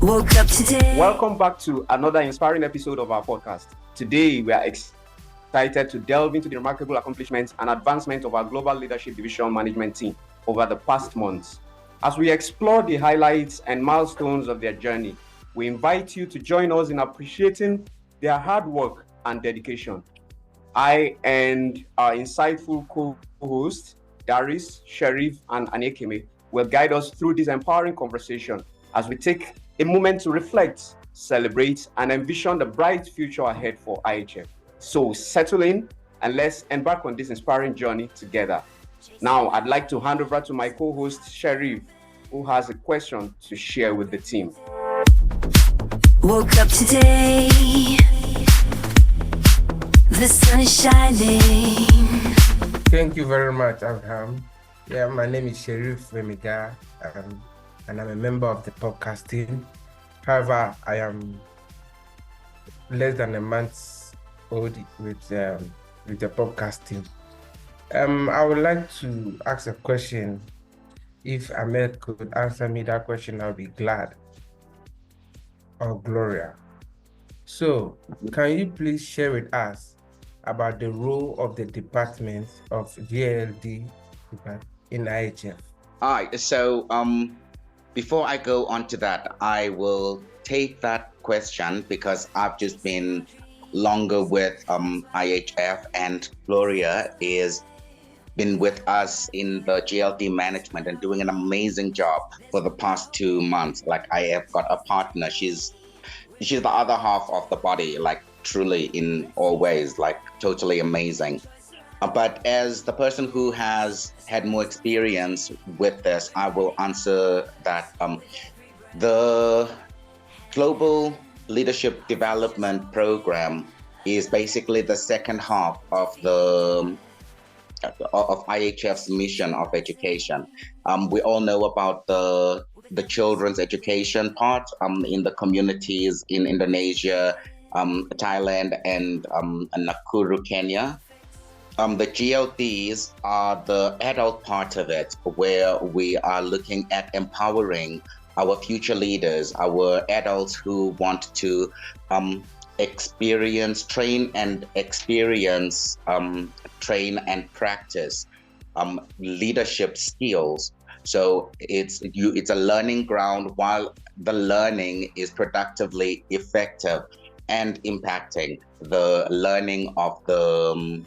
Woke up today. Welcome back to another inspiring episode of our podcast. Today, we are excited to delve into the remarkable accomplishments and advancement of our Global Leadership Division Management team over the past months. As we explore the highlights and milestones of their journey, we invite you to join us in appreciating their hard work and dedication. I and our insightful co-hosts, Darius, Sharif, and Anekeme, will guide us through this empowering conversation as we take a moment to reflect, celebrate, and envision the bright future ahead for IHF. So settle in and let's embark on this inspiring journey together. Now, I'd like to hand over to my co-host, Sharif, who has a question to share with the team. Woke up today. The sun is shining. Thank you very much, Abraham. My name is Sharif Wemiga, and I'm a member of the podcast team. However, I am less than a month old with the podcast team. I would like to ask a question. If Ahmed could answer me that question, I'll be glad. Or Gloria. So, can you please share with us about the role of the department of GLD in IHF? All right, so before I go on to that, I will take that question because I've just been longer with IHF, and Gloria is been with us in the GLD management and doing an amazing job for the past 2 months. Like, I have got a partner. She's the other half of the body, like truly in all ways, like totally amazing. But as the person who has had more experience with this, I will answer that the Global Leadership Development Program is basically the second half of IHF's mission of education. We all know about the children's education part in the communities in Indonesia, Thailand, and Nakuru, Kenya. The GLDs are the adult part of it, where we are looking at empowering our future leaders, our adults who want to train and practice leadership skills. So it's a learning ground while the learning is productively effective and impacting the learning of the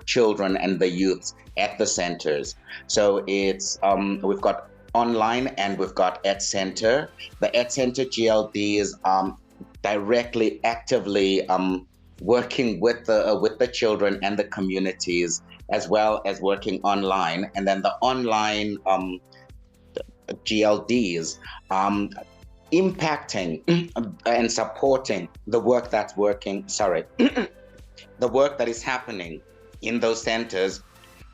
children and the youths at the centers. So it's we've got online and we've got at center. The at center GLDs directly, actively working with the children and the communities, as well as working online. And then the online GLDs impacting and supporting the work that's working. The work that is happening in those centers,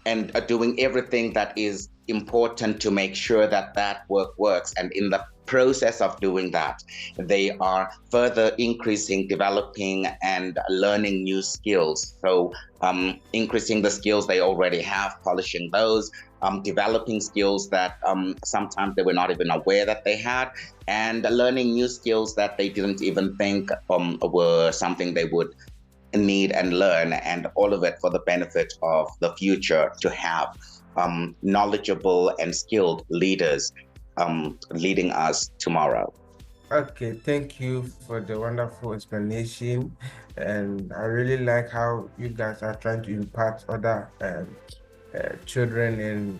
and doing everything that is important to make sure that work works. And in the process of doing that, they are further increasing, developing, and learning new skills. So increasing the skills they already have, polishing those, developing skills that sometimes they were not even aware that they had, and learning new skills that they didn't even think were something they would need and learn, and all of it for the benefit of the future, to have knowledgeable and skilled leaders leading us tomorrow. Okay, thank you for the wonderful explanation, and I really like how you guys are trying to impact other children and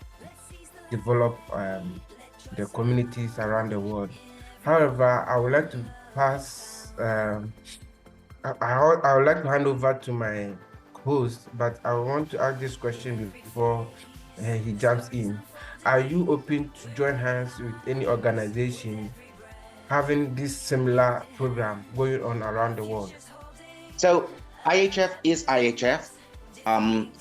develop the communities around the world. However, I would like to pass I would like to hand over to my host, but I want to ask this question before he jumps in. Are you open to join hands with any organization having this similar program going on around the world? So IHF is IHF.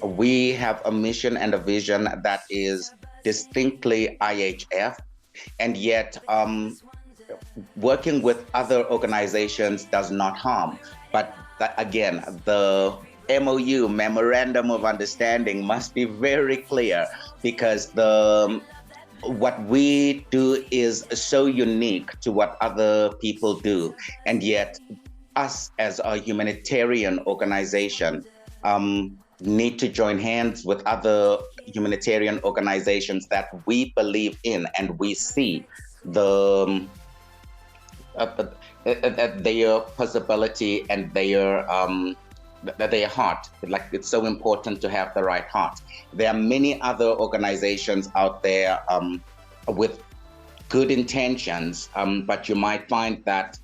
We have a mission and a vision that is distinctly IHF, and yet working with other organizations does not harm. But again, the MOU, Memorandum of Understanding, must be very clear, because the what we do is so unique to what other people do, and yet us as a humanitarian organization need to join hands with other humanitarian organizations that we believe in, and we see the their possibility and their heart. Like, it's so important to have the right heart. There are many other organizations out there with good intentions, but you might find that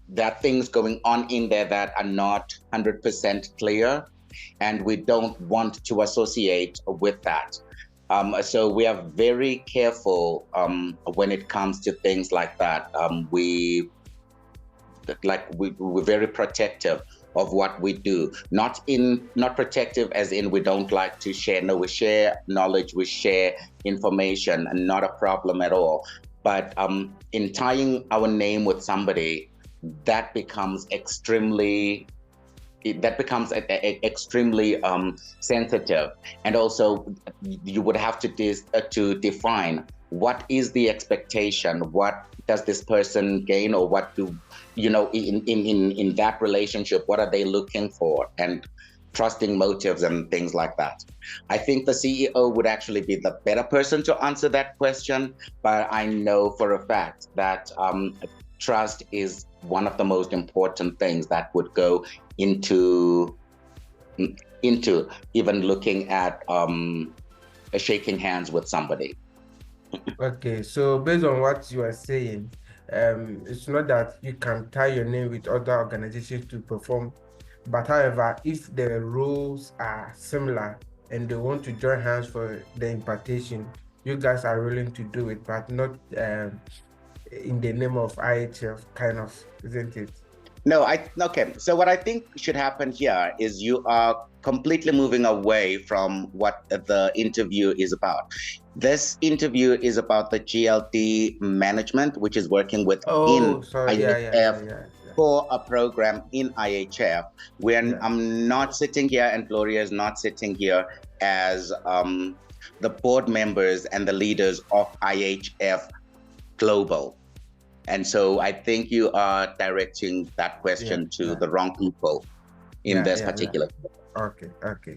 there are things going on in there that are not 100% clear, and we don't want to associate with that. So we are very careful when it comes to things like that. We're very protective of what we do. Not protective as in we don't like to share. No, we share knowledge, we share information, and not a problem at all. But in tying our name with somebody, that becomes extremely sensitive. And also, you would have to define what is the expectation, what does this person gain, or what do in that relationship, what are they looking for, and trusting motives and things like that. I think the CEO would actually be the better person to answer that question, but I know for a fact that trust is one of the most important things that would go into even looking at shaking hands with somebody. Okay, so based on what you are saying, it's not that you can tie your name with other organizations to perform, but however, if the roles are similar and they want to join hands for the impartation, you guys are willing to do it, but not in the name of IHF, kind of, isn't it? No, okay. So what I think should happen here is you are completely moving away from what the interview is about. This interview is about the GLD management, which is working with IHF for a program in IHF. I'm not sitting here, and Gloria is not sitting here as the board members and the leaders of IHF Global. And so I think you are directing that question to the wrong people in this particular. Okay.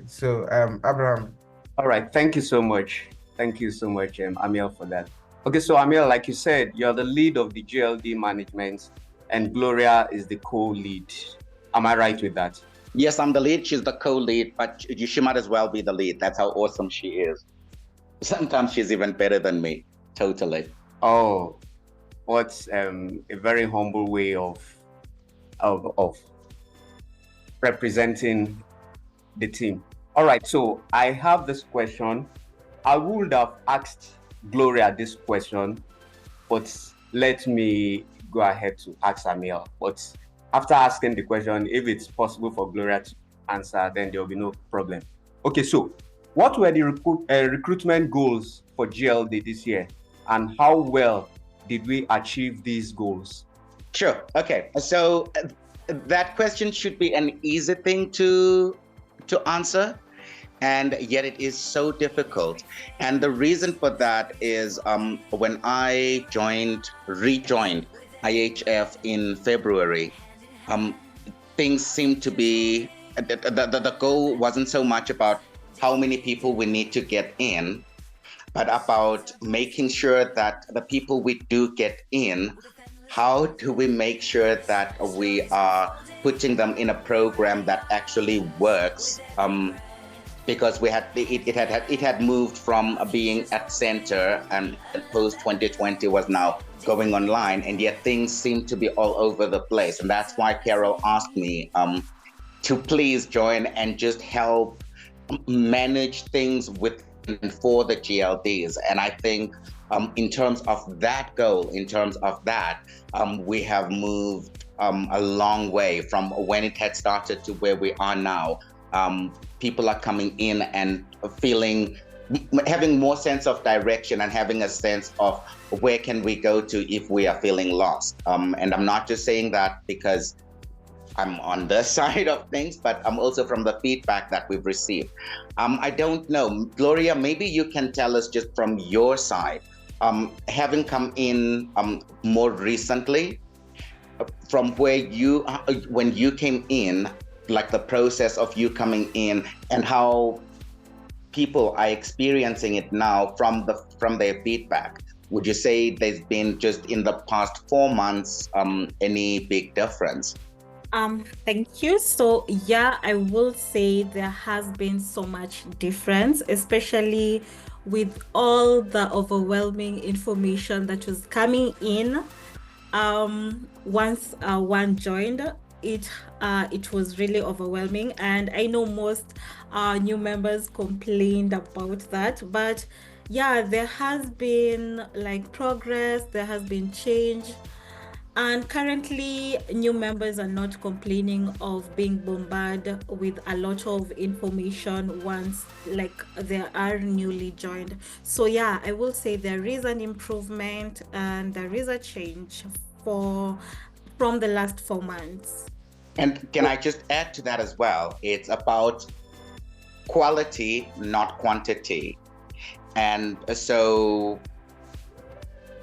So, Abraham. All right. Thank you so much. Amiel, for that. Okay, so Amiel, like you said, you're the lead of the GLD management, and Gloria is the co-lead. Am I right with that? Yes, I'm the lead. She's the co-lead, but she might as well be the lead. That's how awesome she is. Sometimes she's even better than me. Totally. Oh. What's a very humble way of representing the team. All right, so I have this question. I would have asked Gloria this question, but let me go ahead to ask Amiel. But after asking the question, if it's possible for Gloria to answer, then there will be no problem. Okay, so what were the recruitment goals for GLD this year, and how well did we achieve these goals? Sure. Okay. So that question should be an easy thing to answer, and yet it is so difficult. And the reason for that is when I rejoined IHF in February, things seemed to be, the goal wasn't so much about how many people we need to get in, but about making sure that the people we do get in, how do we make sure that we are putting them in a program that actually works? Because it had moved from being at center, and post 2020 was now going online, and yet things seem to be all over the place. And that's why Carol asked me to please join and just help manage things with and for the GLDs. And I think in terms of that goal, we have moved a long way from when it had started to where we are now. People are coming in and having more sense of direction and having a sense of where can we go to if we are feeling lost. And I'm not just saying that because I'm on the side of things, but I'm also from the feedback that we've received. I don't know, Gloria, maybe you can tell us just from your side, having come in more recently, from where when you came in, like the process of you coming in and how people are experiencing it now from their feedback, would you say there's been just in the past 4 months any big difference? Thank you. So yeah, I will say there has been so much difference, especially with all the overwhelming information that was coming in. Once one joined, it was really overwhelming, and I know most new members complained about that. But yeah, there has been like progress, there has been change. And currently, new members are not complaining of being bombarded with a lot of information once like they are newly joined. So yeah, I will say there is an improvement and there is a change from the last 4 months. And can I just add to that as well? It's about quality, not quantity. And so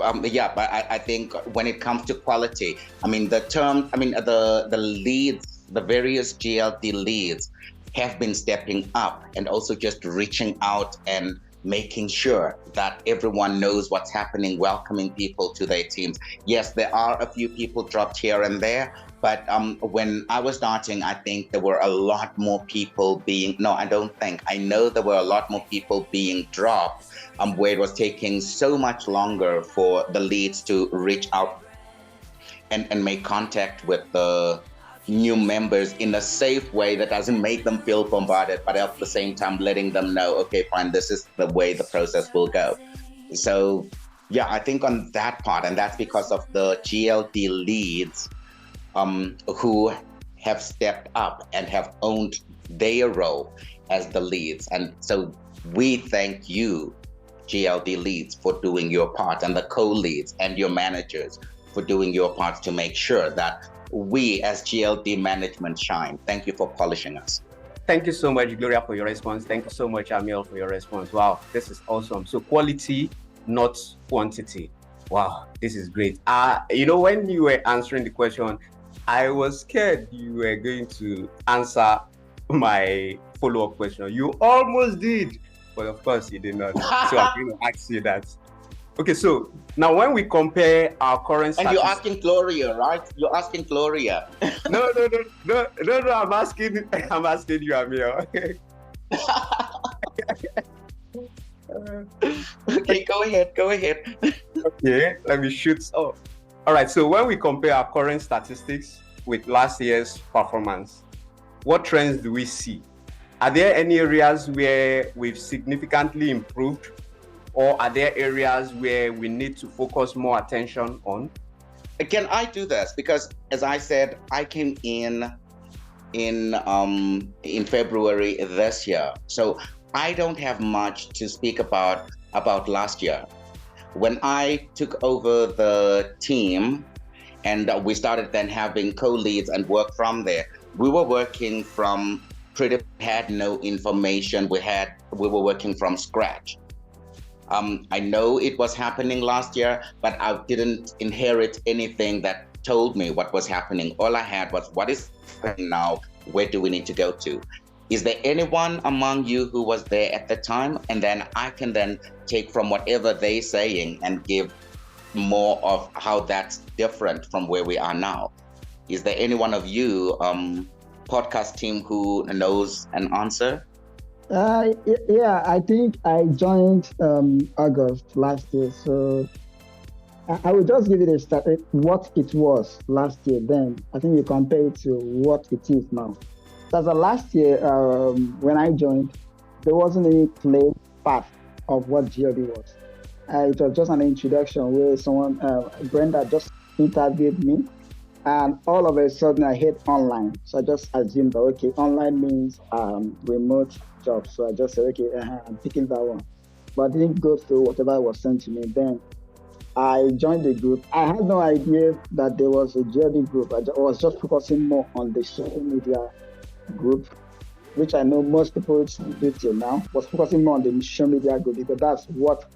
but I think when it comes to quality, the leads, the various GLD leads have been stepping up and also just reaching out and making sure that everyone knows what's happening, welcoming people to their teams. Yes, there are a few people dropped here and there, but when I was starting, I think there were a lot more people I know there were a lot more people being dropped, where it was taking so much longer for the leads to reach out and make contact with the new members in a safe way that doesn't make them feel bombarded, but at the same time letting them know, okay, fine, this is the way the process will go. So yeah, I think on that part, and that's because of the GLD leads who have stepped up and have owned their role as the leads. And so we thank you, GLD leads, for doing your part, and the co-leads and your managers for doing your part to make sure that we as GLD management shine. Thank you for polishing us. Thank you so much, Gloria, for your response. Thank you so much, Amiel, for your response. Wow, this is awesome. So quality, not quantity. Wow, this is great. When you were answering the question, I was scared you were going to answer my follow-up question. You almost did, but of course you did not. So I'm going to ask you that. Okay, so now when we compare our current and you're asking Gloria, right? You're asking Gloria. No, I'm asking you, Amir. Okay, go ahead. Okay, let me shoot. Oh, all right. So when we compare our current statistics with last year's performance, what trends do we see? Are there any areas where we've significantly improved, or are there areas where we need to focus more attention on? Can I do this? Because as I said, I came in February this year, so I don't have much to speak about last year. When I took over the team and we started then having co-leads and work from there, we were working from had no information. We were working from scratch. I know it was happening last year, but I didn't inherit anything that told me what was happening. All I had was what is happening now, where do we need to go to? Is there anyone among you who was there at the time? And then I can then take from whatever they're saying and give more of how that's different from where we are now. Is there any one of you, podcast team, who knows an answer? Yeah, I think I joined August last year, so I will just give it a start. What it was last year, then I think you compare it to what it is now. As a last year, when I joined, there wasn't any clear path of what GLD was. It was just an introduction where someone, Brenda, just interviewed me, and all of a sudden I hit online. So I just assumed that, okay, online means remote job. So I just said, okay, I'm picking that one. But I didn't go through whatever was sent to me. Then I joined the group. I had no idea that there was a GLD group. I was just focusing more on the social media group, which I know most people do till now, was focusing more on the social media group because that's what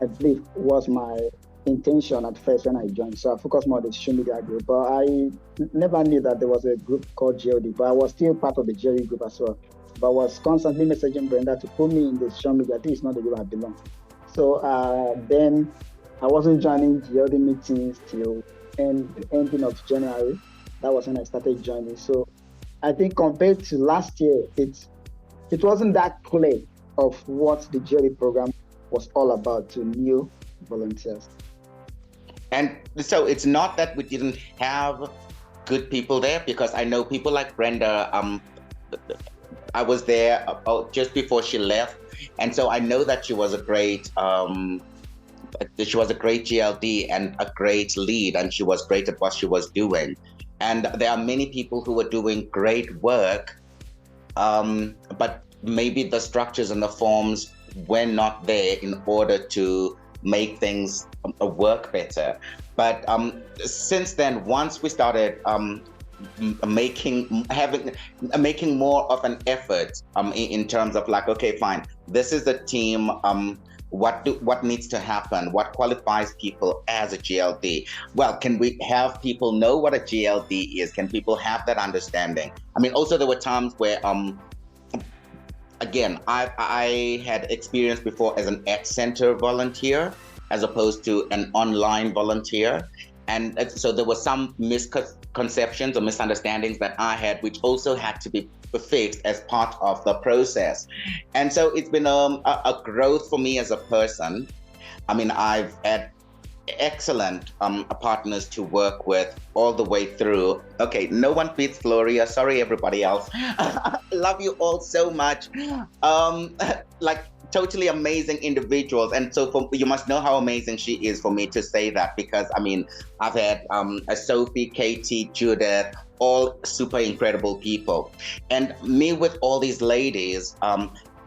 I believe was my intention at first when I joined. So I focused more on the social media group, but I never knew that there was a group called GLD, but I was still part of the GLD group as well. But I was constantly messaging Brenda to put me in the social media. This is not the group I belong. So then I wasn't joining GLD meetings till ending of January. That was when I started joining. So I think compared to last year, it wasn't that clear of what the GLD program was all about to new volunteers. And so it's not that we didn't have good people there, because I know people like Brenda. I was there just before she left, and so I know that she was a great GLD and a great lead, and she was great at what she was doing. And there are many people who were doing great work, but maybe the structures and the forms were not there in order to make things work better. But since then, once we started making more of an effort in terms of like, okay, fine, this is the team. What needs to happen? What qualifies people as a GLD? Well, can we have people know what a GLD is? Can people have that understanding? I mean, also there were times where again, I had experience before as an at-center volunteer as opposed to an online volunteer. And so there were some misconceptions or misunderstandings that I had, which also had to be fixed as part of the process. And so it's been a growth for me as a person. I mean, I've had excellent partners to work with all the way through. Okay, no one beats Gloria. Sorry, everybody else. Love you all so much. Like totally amazing individuals. And so you must know how amazing she is for me to say that, because I mean, I've had Sophie, Katie, Judith, all super incredible people. And me with all these ladies,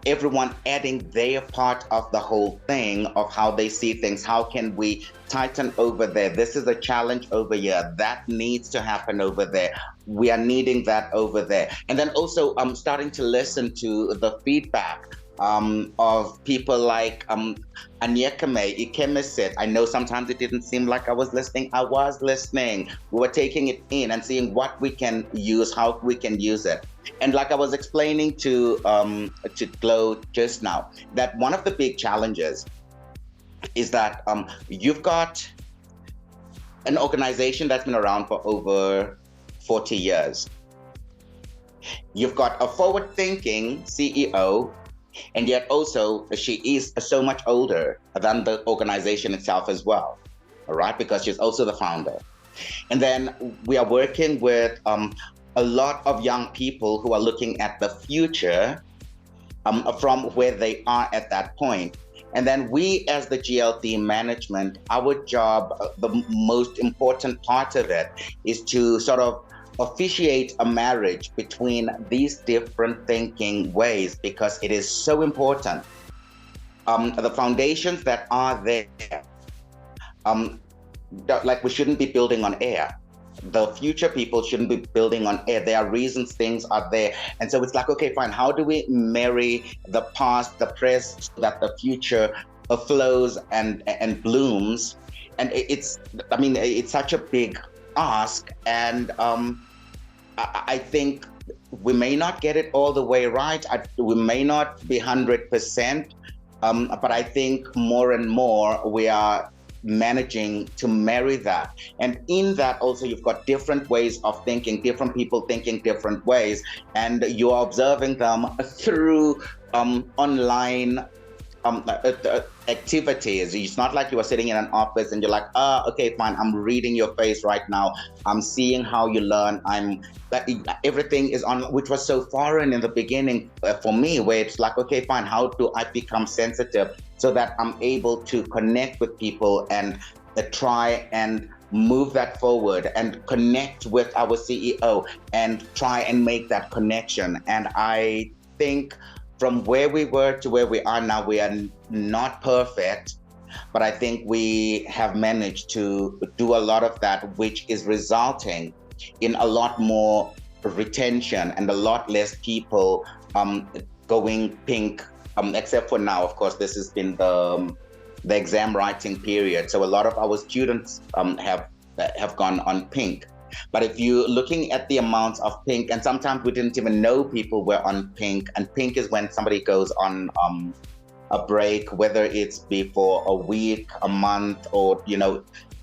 everyone adding their part of the whole thing of how they see things. How can we tighten over there? This is a challenge over here. That needs to happen over there. We are needing that over there. And then also starting to listen to the feedback of people like Anyekame, Ikemesit. I know sometimes it didn't seem like I was listening. I was listening. We were taking it in and seeing what we can use, how we can use it. And like I was explaining to Glo just now, that one of the big challenges is that you've got an organization that's been around for over 40 years. You've got a forward-thinking CEO, and yet also she is so much older than the organization itself as well, all right? Because she's also the founder. And then we are working with a lot of young people who are looking at the future from where they are at that point. And then we as the GLD management, our job, the most important part of it is to sort of officiate a marriage between these different thinking ways, because it is so important. The foundations that are there, like we shouldn't be building on air. The future people shouldn't be building on air. There are reasons things are there. And so it's like, okay, fine, how do we marry the past, the present, so that the future flows and blooms? And it's such a big ask. And I think we may not get it all the way right. We may not be 100%, but I think more and more we are managing to marry that. And in that also you've got different ways of thinking, different people thinking different ways, and you are observing them through online activities. It's not like you are sitting in an office and you're like, okay, fine, I'm reading your face right now. I'm seeing how you learn. Everything is on, which was so foreign in the beginning for me, where it's like, okay, fine, how do I become sensitive so that I'm able to connect with people and try and move that forward and connect with our CEO and try and make that connection. And I think from where we were to where we are now, we are not perfect, but I think we have managed to do a lot of that, which is resulting in a lot more retention and a lot less people going pink, except for now, of course, this has been the the exam writing period. So a lot of our students have gone on pink. But if you're looking at the amounts of pink, and sometimes we didn't even know people were on pink, and pink is when somebody goes on a break, whether it's before a week, a month, or,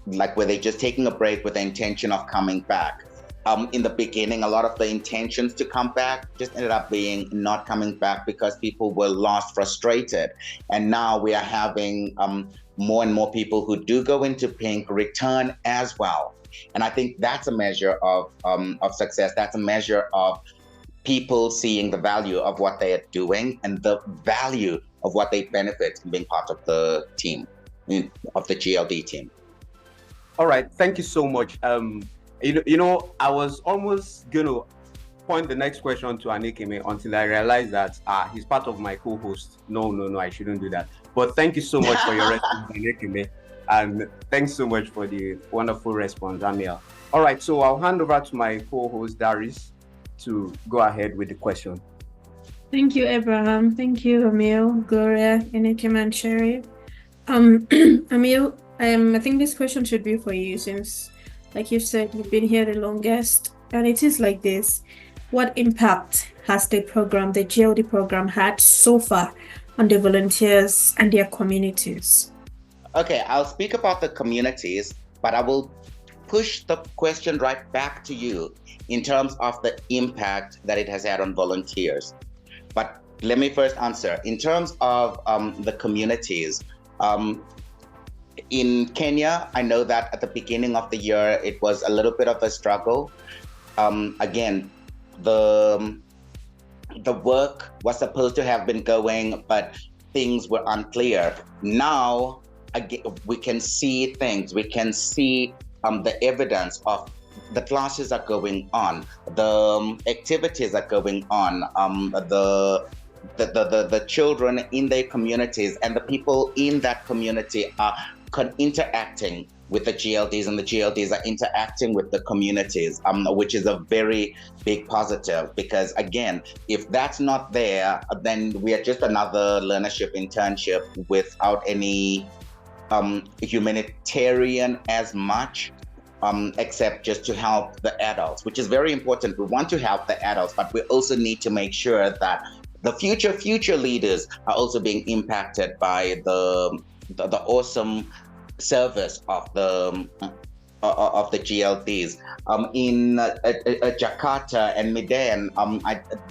like where they're just taking a break with the intention of coming back. In the beginning, a lot of the intentions to come back just ended up being not coming back because people were lost, frustrated. And now we are having more and more people who do go into pink return as well. And I think that's a measure of success. That's a measure of people seeing the value of what they are doing and the value of what they benefit in being part of the team, of the GLD team. All right, thank you so much. I was almost going to point the next question to Anekeme until I realized that he's part of my co-host. No, I shouldn't do that. But thank you so much for your response, Anekeme. And thanks so much for the wonderful response, Amiel. All right, so I'll hand over to my co-host, Darius, to go ahead with the question. Thank you, Abraham. Thank you, Amiel, Gloria, Anekeme, and Sherry. Amiel, I think this question should be for you since, like you said, you've been here the longest. And it is like this. What impact has the GLD program, had so far on the volunteers and their communities? Okay, I'll speak about the communities, but I will push the question right back to you in terms of the impact that it has had on volunteers. But let me first answer. In terms of the communities, in Kenya, I know that at the beginning of the year, it was a little bit of a struggle. Again, the work was supposed to have been going, but things were unclear. Now, again, we can see things. We can see the evidence of the classes are going on, the activities are going on, the children in their communities and the people in that community are interacting with the GLDs, and the GLDs are interacting with the communities, which is a very big positive, because again, if that's not there, then we are just another learnership internship without any humanitarian as much, except just to help the adults, which is very important. We want to help the adults, but we also need to make sure that the future leaders are also being impacted by the awesome service of the GLDs. In Jakarta and Medan,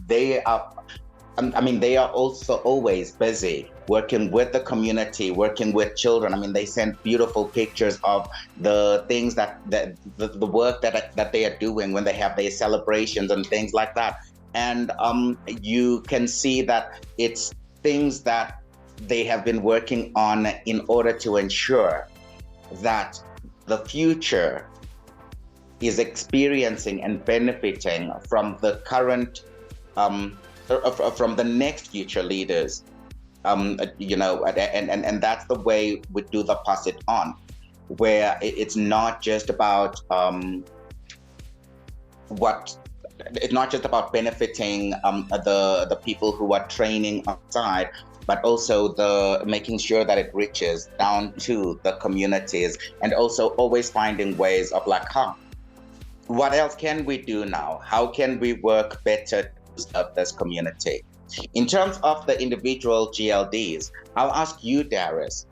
they are also always busy working with the community, working with children. They send beautiful pictures of the things that the work that they are doing when they have their celebrations and things like that. And you can see that it's things that they have been working on in order to ensure that the future is experiencing and benefiting from the current, from the next future leaders. And that's the way we do the pass it on, where it's not just about it's not just about benefiting the people who are training outside, but also the making sure that it reaches down to the communities, and also always finding ways of what else can we do now? How can we work better to serve this community? In terms of the individual GLDs, I'll ask you, Darius,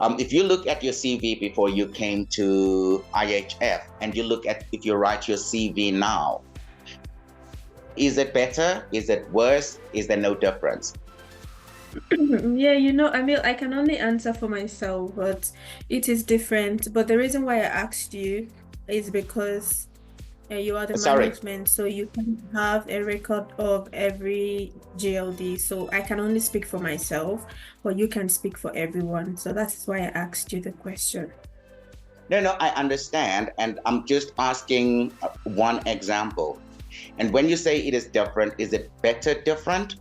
if you look at your CV before you came to IHF, and you look at if you write your CV now, is it better? Is it worse? Is there no difference? Yeah, I can only answer for myself, but it is different. But the reason why I asked you is because you are the management, so you can have a record of every GLD. So I can only speak for myself, but you can speak for everyone. So that's why I asked you the question. No, I understand. And I'm just asking one example. And when you say it is different, is it better different?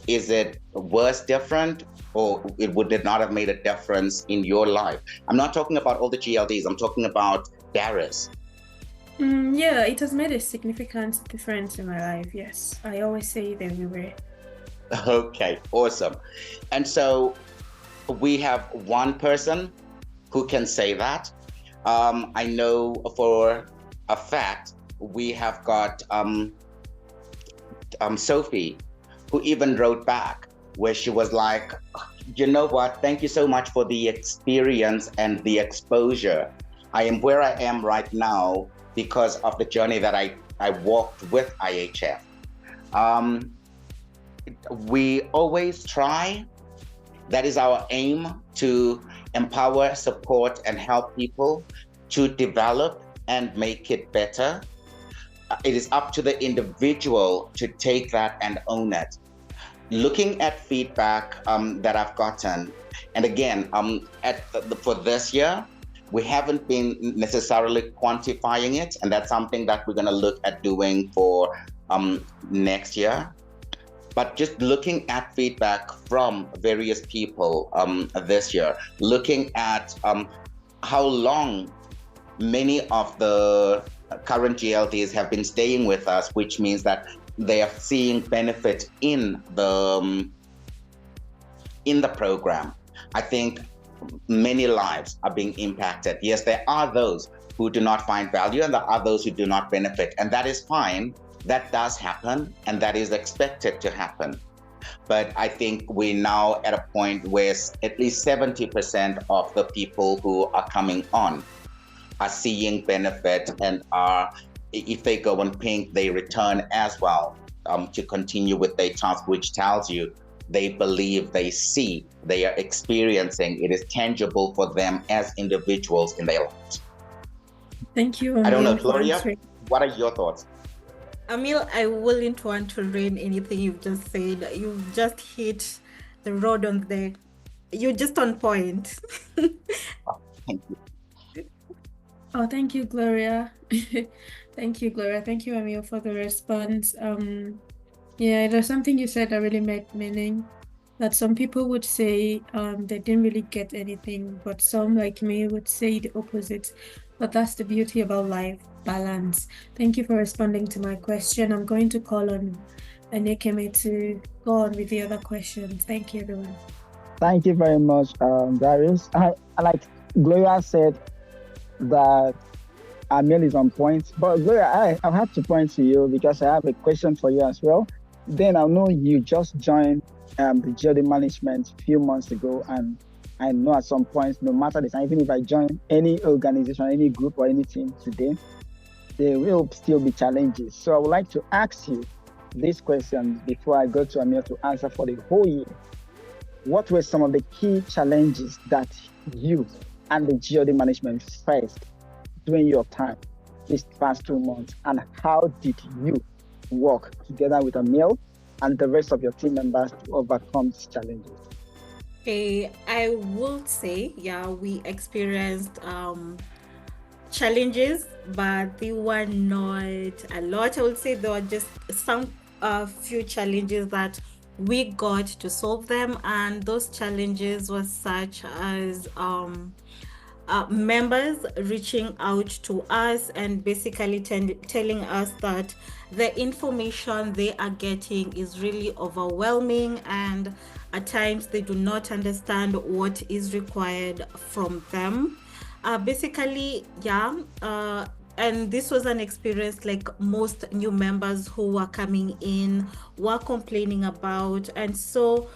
Is it worse different? Or would it not have made a difference in your life? I'm not talking about all the GLDs. I'm talking about Darius. Yeah, it has made a significant difference in my life. Yes, I always say it everywhere. Okay, awesome. And so we have one person who can say that. I know for a fact we have got Sophie, who even wrote back where she was like, you know what, thank you so much for the experience and the exposure. I am where I am right now because of the journey that I walked with IHF. We always try, that is our aim, to empower, support, and help people to develop and make it better. It is up to the individual to take that and own it. Looking at feedback that I've gotten, and again, for this year, we haven't been necessarily quantifying it, and that's something that we're going to look at doing for next year. But just looking at feedback from various people this year, looking at how long many of the current GLDs have been staying with us, which means that they are seeing benefit in the program. I think many lives are being impacted. Yes, there are those who do not find value and there are those who do not benefit, and that is fine. That does happen, and that is expected to happen. But I think we're now at a point where at least 70% of the people who are coming on are seeing benefit and are, if they go on pink, they return as well to continue with their task, which tells you they believe, they see, they are experiencing, it is tangible for them as individuals in their lives. Thank you, Emil. I don't know, Gloria, what are your thoughts? Emil, I wouldn't want to rein anything you've just said. You've just hit the road on the. You're just on point. Thank you. Oh, thank you, Gloria. Thank you, Gloria. Thank you, Emil, for the response. Yeah, there's something you said that really made meaning. That some people would say they didn't really get anything, but some, like me, would say the opposite. But that's the beauty about life, balance. Thank you for responding to my question. I'm going to call on Anekeme to go on with the other questions. Thank you, everyone. Thank you very much, Darius. I like Gloria said that Emil is on point, but Gloria, I have to point to you because I have a question for you as well. Then I know you just joined the GLD management a few months ago, and I know at some point, no matter the time, even if I join any organization, any group or any team today, there will still be challenges. So I would like to ask you this question before I go to Emil to answer for the whole year. What were some of the key challenges that you and the GLD management faced during your time these past 2 months, and how did you work together with Emil and the rest of your team members to overcome these challenges? Okay, I would say, yeah, we experienced challenges, but they were not a lot. I would say there were just some few challenges that we got to solve them, and those challenges were such as members reaching out to us and basically telling us that the information they are getting is really overwhelming, and at times they do not understand what is required from them. Basically, yeah, and this was an experience like most new members who were coming in were complaining about. And so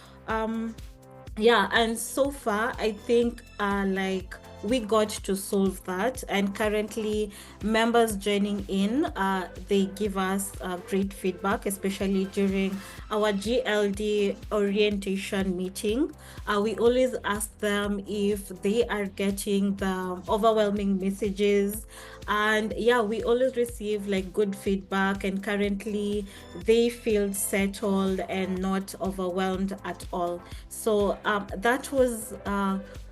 yeah, and so far I think like we got to solve that, and currently members joining in, they give us great feedback, especially during our GLD orientation meeting. We always ask them if they are getting the overwhelming messages, and yeah, we always receive like good feedback, and currently they feel settled and not overwhelmed at all. So that was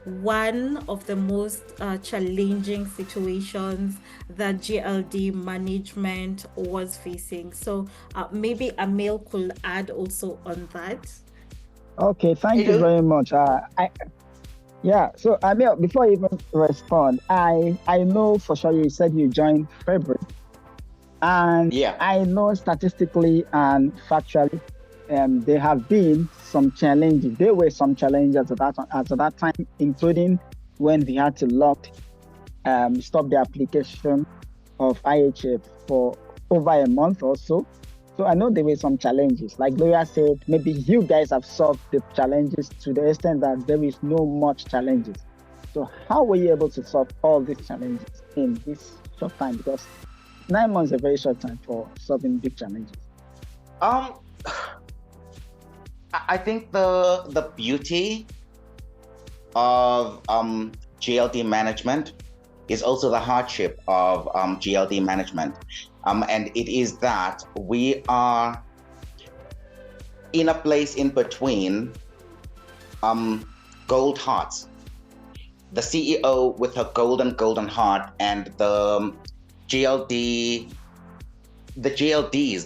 one of the most challenging situations that GLD management was facing. So maybe Emil could add also on that. Okay, thank you very much. Yeah, so Emil, before you even respond, I know for sure you said you joined February, and Yeah. I know statistically and factually, there have been some challenges. There were some challenges at that time, including when we had to stop the application of IHF for over a month or so. So I know there were some challenges. Like Gloria said, maybe you guys have solved the challenges to the extent that there is no much challenges. So how were you able to solve all these challenges in this short time? Because 9 months is a very short time for solving big challenges. I think the beauty of GLD management is also the hardship of GLD management. And it is that we are in a place in between gold hearts. The CEO with her golden heart, and the GLDs,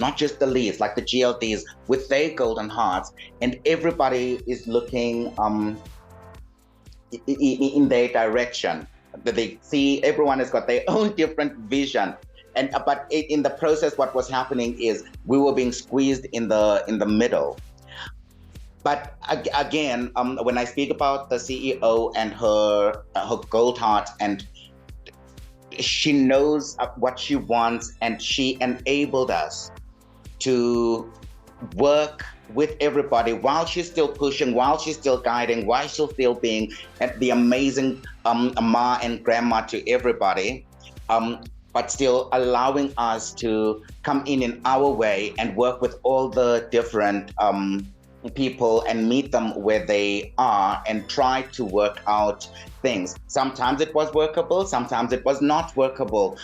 not just the leads, like the GLDs with their golden hearts, and everybody is looking in their direction. They see everyone has got their own different vision, but in the process, what was happening is we were being squeezed in the middle. But again, when I speak about the CEO and her gold heart, and she knows what she wants, and she enabled us to work with everybody while she's still pushing, while she's still guiding, while she's still being the amazing ma and grandma to everybody, but still allowing us to come in our way and work with all the different people and meet them where they are and try to work out things. Sometimes it was workable, sometimes it was not workable,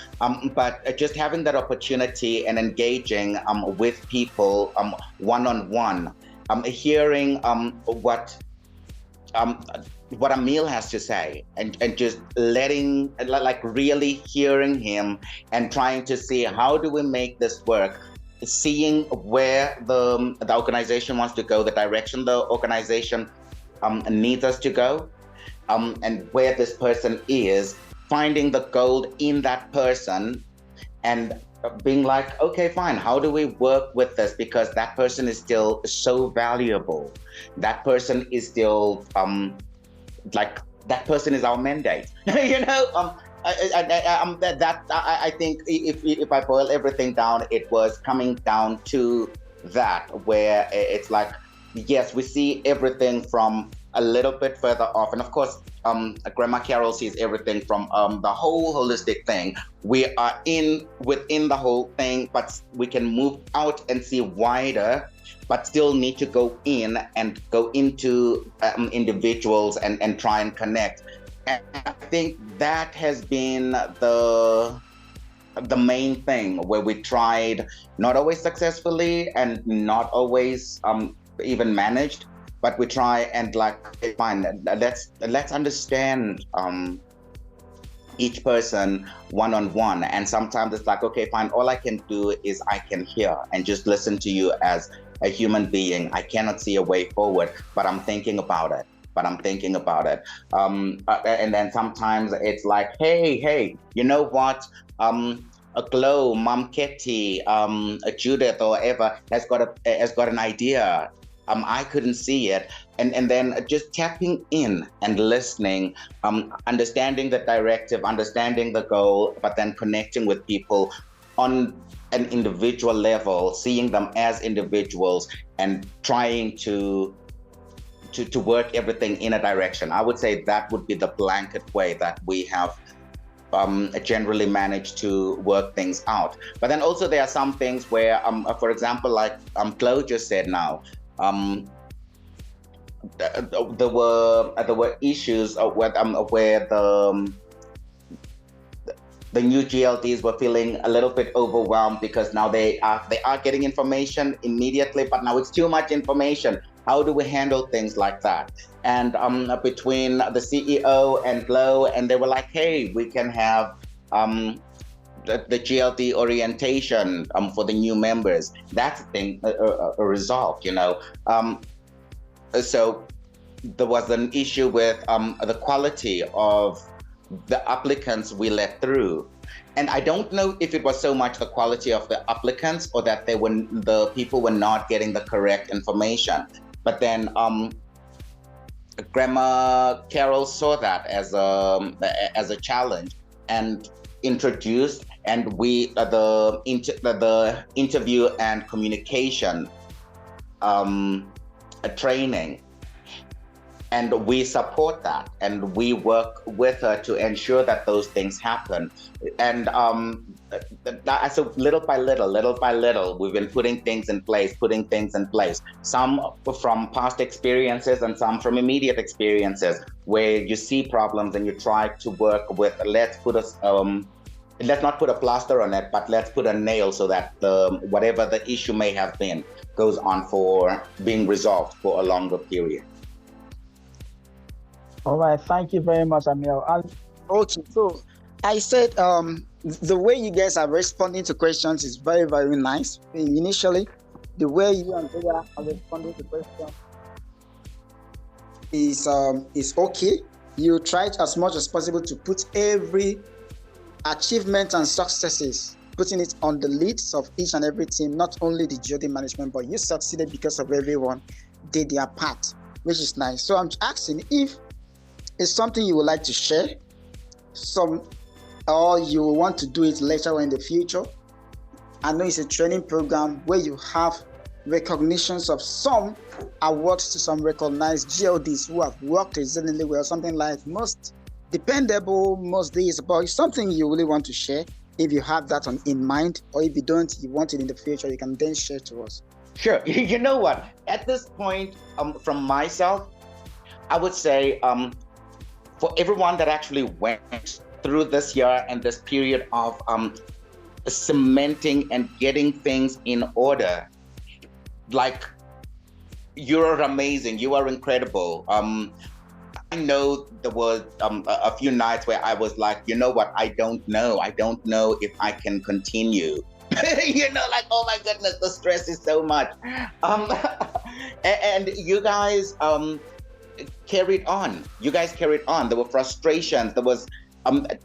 but just having that opportunity and engaging with people one-on-one, hearing what Emil has to say, and just letting, like really hearing him and trying to see how do we make this work, seeing where the organization wants to go, the direction the organization needs us to go, and where this person is, finding the gold in that person, and being like, okay, fine, how do we work with this? Because that person is still so valuable. That person is still that person is our mandate. You know, I think if I boil everything down, it was coming down to that, where it's like, yes, we see everything from a little bit further off, and of course, Grandma Carol sees everything from the whole holistic thing. We are within the whole thing, but we can move out and see wider, but still need to go in and go into individuals and try and connect. And I think that has been the main thing, where we tried, not always successfully and not always even managed, but we try and fine, let's understand each person one-on-one. And sometimes it's like, okay, fine, all I can do is I can hear and just listen to you as a human being. I cannot see a way forward, but I'm thinking about it. And then sometimes it's like, hey, you know what? A Glow, Mom Ketty, a Judith, or ever has got an idea. I couldn't see it, and then just tapping in and listening, understanding the directive, understanding the goal, but then connecting with people on an individual level, seeing them as individuals, and trying to work everything in a direction. I would say that would be the blanket way that we have generally managed to work things out. But then also there are some things where, for example, like Chloe just said now, there were issues where the new GLDs were feeling a little bit overwhelmed, because now they are getting information immediately, but now it's too much information. How do we handle things like that? And between the CEO and Glow, and they were like, hey, we can have the GLD orientation for the new members. That's a thing, a resolve, you know. So there was an issue with the quality of the applicants we let through. And I don't know if it was so much the quality of the applicants or that the people were not getting the correct information. But then Grandma Carol saw that as a challenge and introduced, and we the interview and communication training. And we support that, and we work with her to ensure that those things happen. And so little by little, we've been putting things in place. Some from past experiences and some from immediate experiences, where you see problems and you try to work with, let's not put a plaster on it, but let's put a nail so that whatever the issue may have been goes on for being resolved for a longer period. All right, thank you very much, Emil. Okay, so I said the way you guys are responding to questions is very, very nice. Initially, the way you and Andrea are responding to questions is okay. You tried as much as possible to put every achievement and successes, putting it on the leads of each and every team, not only the GLD management, but you succeeded because of everyone did their part, which is nice. So I'm asking if it's something you would like to share, or you want to do it later in the future. I know it's a training program where you have recognitions of some awards to some recognized GLDs who have worked exceedingly well, something like most dependable, most days, but it's something you really want to share. If you have that in mind, or if you don't, you want it in the future, you can then share to us. Sure. You know what? At this point, from myself, I would say, for everyone that actually went through this year and this period of cementing and getting things in order, like, you're amazing, you are incredible. I know there was a few nights where I was like, you know what, I don't know if I can continue. Like, oh my goodness, the stress is so much. And you guys carried on. There were frustrations. There was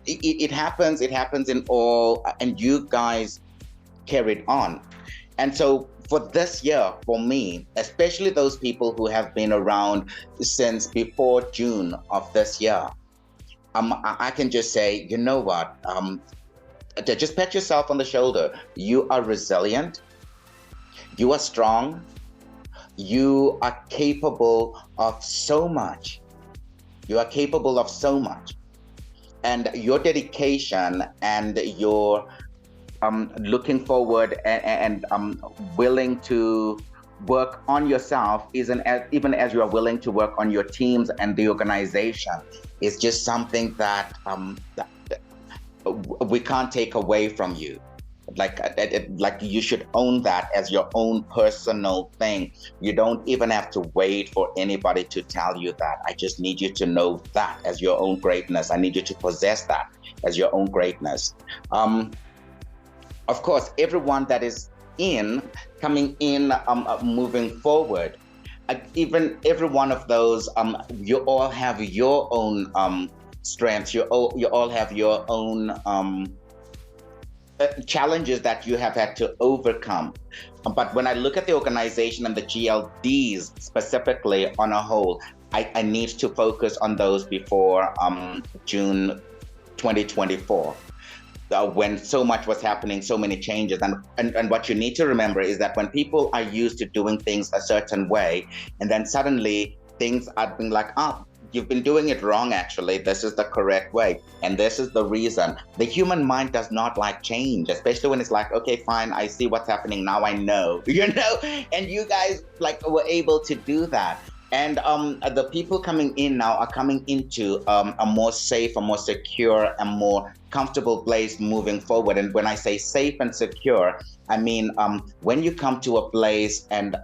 it happens in all, and you guys carried on. And so for this year, for me, especially those people who have been around since before June of this year, I can just say, you know what, just pat yourself on the shoulder. You are resilient, you are strong, you are capable of so much. And your dedication and your looking forward and willing to work on yourself, even as you are willing to work on your teams and the organization, is just something that we can't take away from you. Like you should own that as your own personal thing. You don't even have to wait for anybody to tell you that. I just need you to know that as your own greatness. I need you to possess that as your own greatness. Of course, everyone that is coming in, moving forward, even every one of those, you all have your own strengths. You all have your own challenges that you have had to overcome. But when I look at the organization and the GLDs specifically on a whole, I need to focus on those before June 2024. When so much was happening, so many changes. And what you need to remember is that when people are used to doing things a certain way, and then suddenly things are being like, you've been doing it wrong, actually. This is the correct way. And this is the reason. The human mind does not like change, especially when it's like, okay, fine, I see what's happening. Now I know, and you guys were able to do that. And the people coming in now are coming into a more safe, a more secure, and more comfortable place moving forward. And when I say safe and secure, I mean, when you come to a place and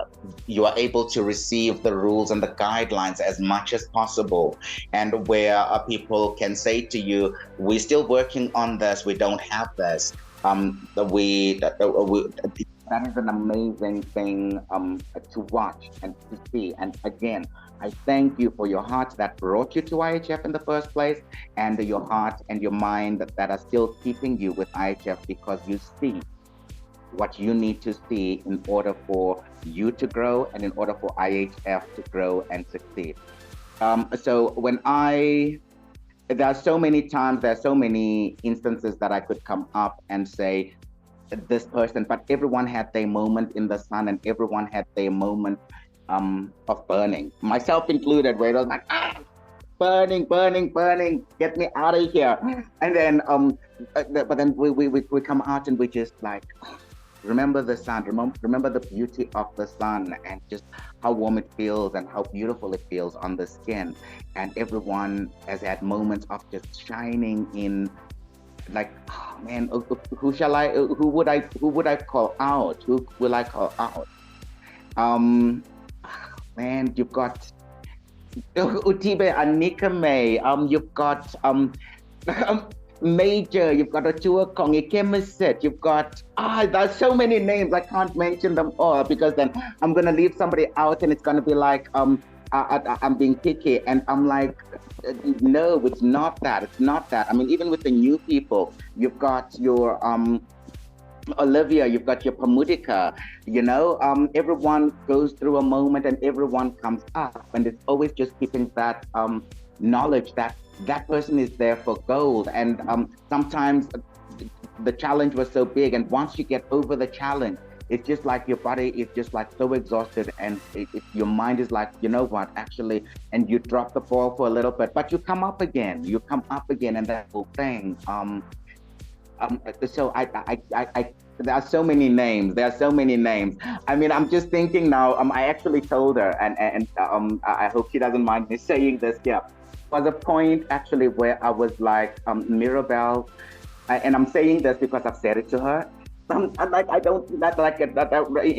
you are able to receive the rules and the guidelines as much as possible, and where people can say to you, we're still working on this, we don't have this. that is an amazing thing to watch and to see. And again, I thank you for your heart that brought you to IHF in the first place, and your heart and your mind that are still keeping you with IHF, because you see what you need to see in order for you to grow and in order for IHF to grow and succeed. So there are so many times, there are so many instances that I could come up and say this person, but everyone had their moment in the sun, and everyone had their moment of burning, myself included, where it was like, burning, get me out of here. And then, but then we come out and we just like, remember the sun, remember the beauty of the sun, and just how warm it feels and how beautiful it feels on the skin. And everyone has had moments of just shining in, like, oh man, who would I call out? Who will I call out? Man, you've got Utibe Anikame, you've got Major, you've got Achua Kongi Kemisit, you've got there's so many names, I can't mention them all, because then I'm gonna leave somebody out and it's gonna be like I'm being picky, and I'm like, no, it's not that. I mean, even with the new people, you've got your Olivia, you've got your Pamudika, everyone goes through a moment and everyone comes up, and it's always just keeping that knowledge that person is there for gold. And sometimes the challenge was so big, and once you get over the challenge, it's just like your body is just like so exhausted, and your mind is like, you know what, actually, and you drop the ball for a little bit, but you come up again, and that whole thing. So I there are so many names. I mean, I'm just thinking now. I actually told her, and I hope she doesn't mind me saying this. Yeah, was a point actually where I was like, Mirabelle, and I'm saying this because I've said it to her. In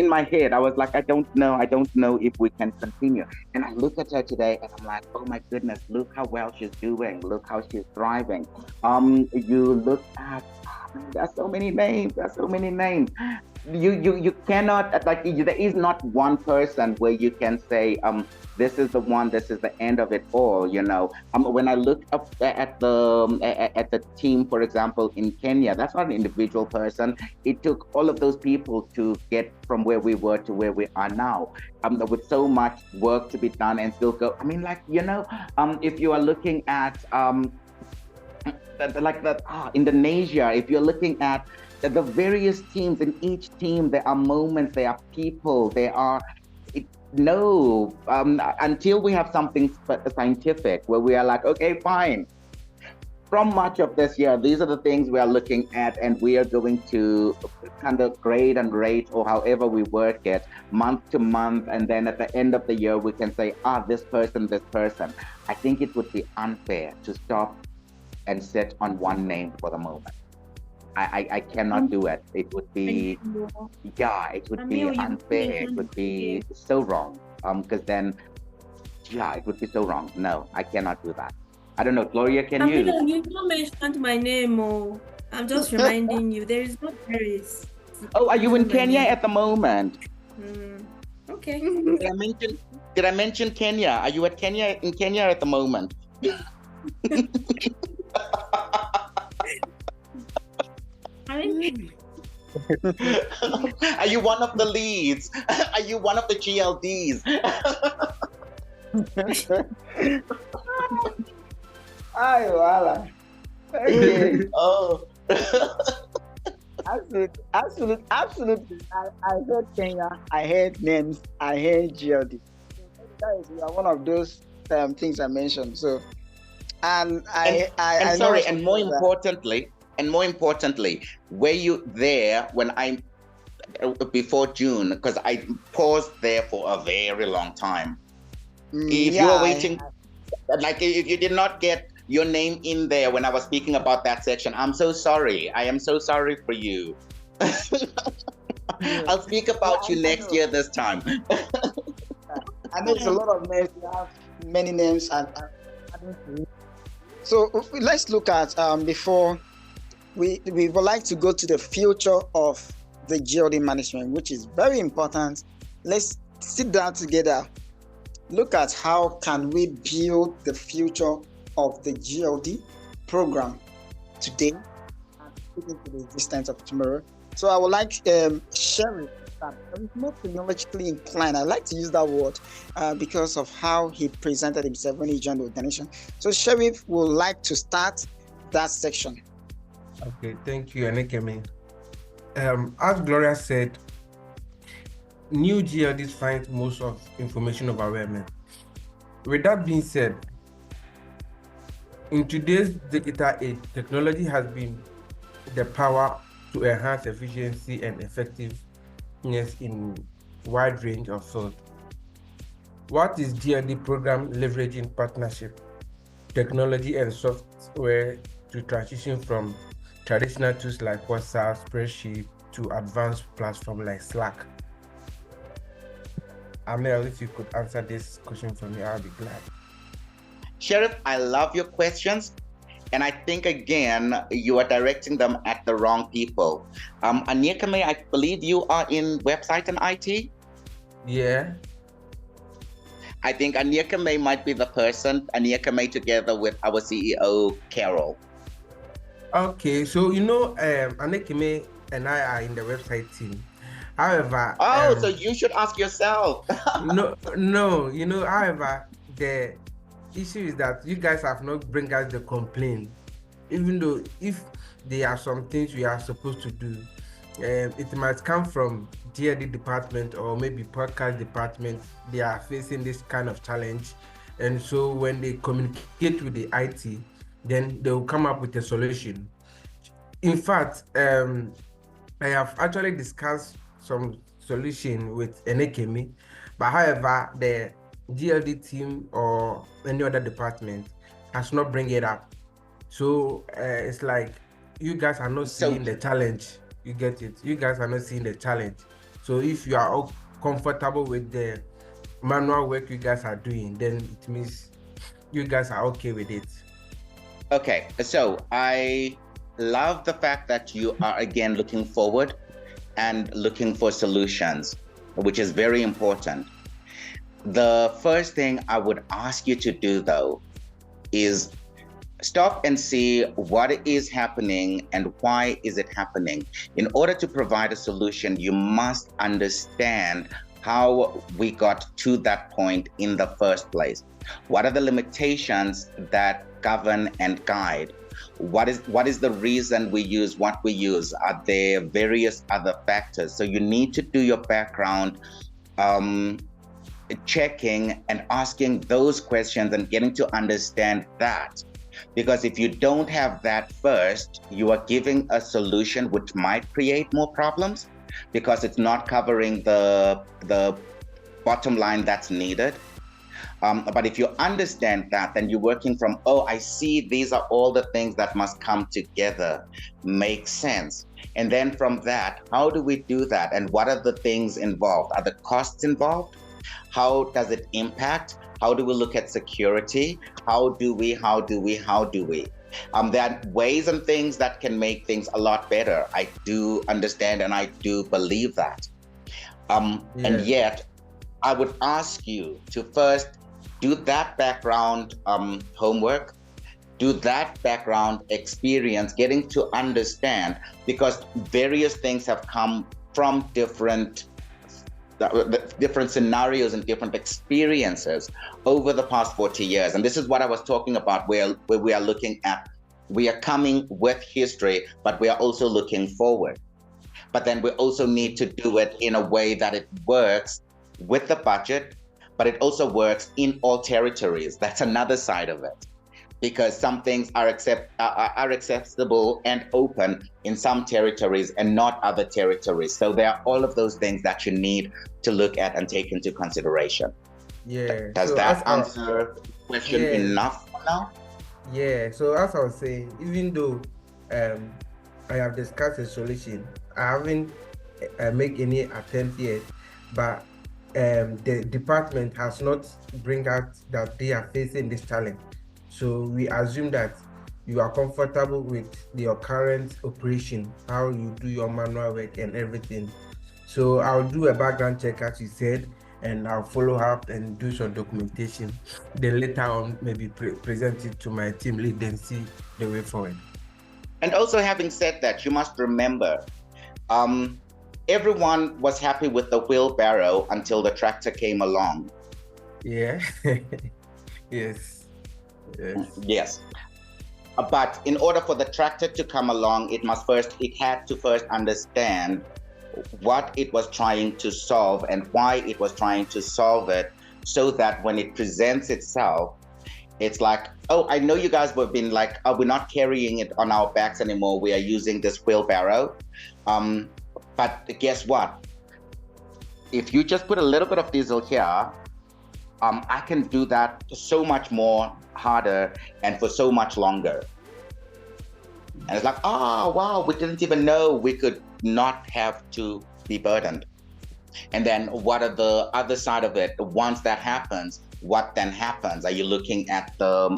my head, I was like, I don't know if we can continue. And I look at her today and I'm like, oh my goodness, look how well she's doing. Look how she's thriving. You look at, there's so many names. You cannot, like, there is not one person where you can say, this is the one, this is the end of it all, When I look up at the team, for example, in Kenya, that's not an individual person. It took all of those people to get from where we were to where we are now, with so much work to be done and still go. I mean, like, if you are looking at Indonesia, if you're looking at the various teams, in each team there are moments, there are people, until we have something scientific where we are like, okay, fine, from much of this year, these are the things we are looking at, and we are going to kind of grade and rate, or however we work it, month to month, and then at the end of the year we can say, this person. I think it would be unfair to stop and sit on one name for the moment. I cannot do it. It would be, it would be unfair. It would be so wrong. Because then, it would be so wrong. No, I cannot do that. I don't know, Gloria, can you? You don't mention my name, I'm just reminding you. There is no Paris. Oh, are you in Kenya at the moment? Okay. Did I mention Kenya? Are you in Kenya at the moment? Are you one of the leads? Are you one of the GLDs? Ay, voila. Okay. Oh. Absolutely. I heard Kenya, I heard names, I heard GLD. That is one of those things I mentioned. So, and more importantly, were you there when before June? Because I paused there for a very long time. If you were waiting, if you did not get your name in there when I was speaking about that section, I'm so sorry. I am so sorry for you. I'll speak about you next year this time. I know it's a lot of names. You have many names, so let's look at before we would like to go to the future of the GLD management, which is very important. Let's sit down together, look at how can we build the future of the GLD program today and put into the existence of tomorrow. So I would like Sherry, more technologically inclined. I like to use that word because of how he presented himself when he joined the organization. So Sheriff would like to start that section. Okay, thank you, Anekeme. As Gloria said, new GLDs find most of information about women. With that being said, in today's digital age, technology has been the power to enhance efficiency and effectiveness in wide range of fields. What is GLD program leveraging partnership, technology and software to transition from traditional tools like WhatsApp, spreadsheet to advanced platforms like Slack? Amel, if you could answer this question for me, I'll be glad. Sheriff, I love your questions. And I think, again, you are directing them at the wrong people. Anyekame, I believe you are in website and IT? Yeah. I think Anyekame might be the person, Anyekame together with our CEO, Carol. Okay, so Anyekame and I are in the website team. However, so you should ask yourself. no, however, the issue is that you guys have not bring us the complaint, even though if there are some things we are supposed to do, it might come from GLD department or maybe podcast department. They are facing this kind of challenge, and so when they communicate with the IT, then they will come up with a solution. In fact, I have actually discussed some solution with Enekemi, but however, the GLD team or any other department has not bring it up. So it's like you guys are not seeing the challenge. You get it? You guys are not seeing the challenge. So if you are all comfortable with the manual work you guys are doing, then it means you guys are okay with it. Okay, so I love the fact that you are again looking forward and looking for solutions, which is very important. The first thing I would ask you to do, though, is stop and see what is happening and why is it happening. In order to provide a solution, you must understand how we got to that point in the first place. What are the limitations that govern and guide? What is the reason we use what we use? Are there various other factors? So you need to do your background checking and asking those questions and getting to understand that. Because if you don't have that first, you are giving a solution which might create more problems because it's not covering the bottom line that's needed. But if you understand that, then you're working from, I see these are all the things that must come together, makes sense. And then from that, how do we do that? And what are the things involved? Are the costs involved? How does it impact? How do we look at security? How do we? There are ways and things that can make things a lot better. I do understand and I do believe that. And yet, I would ask you to first do that background homework, do that background experience, getting to understand, because various things have come from different scenarios and different experiences over the past 40 years. And this is what I was talking about, where we are looking at, we are coming with history, but we are also looking forward. But then we also need to do it in a way that it works with the budget, but it also works in all territories. That's another side of it, because some things are acceptable and open in some territories and not other territories. So there are all of those things that you need to look at and take into consideration. Yeah. Does so that answer the question enough for now? Yeah. So as I was saying, even though I have discussed a solution, I haven't made any attempt yet, but the department has not bring out that they are facing this challenge. So we assume that you are comfortable with your current operation, how you do your manual work and everything. So I'll do a background check, as you said, and I'll follow up and do some documentation. Then later on, maybe present it to my team lead, then see the way forward. And also, having said that, you must remember, everyone was happy with the wheelbarrow until the tractor came along. Yeah. Yes. Yes. But in order for the tractor to come along, it had to first understand what it was trying to solve and why it was trying to solve it, so that when it presents itself, it's like, oh, I know you guys have been like, oh, we're not carrying it on our backs anymore. We are using this wheelbarrow. But guess what? If you just put a little bit of diesel here, I can do that so much more harder and for so much longer. And it's like, oh, wow, we didn't even know we could not have to be burdened. And then what are the other side of it? Once that happens, what then happens? Are you looking at the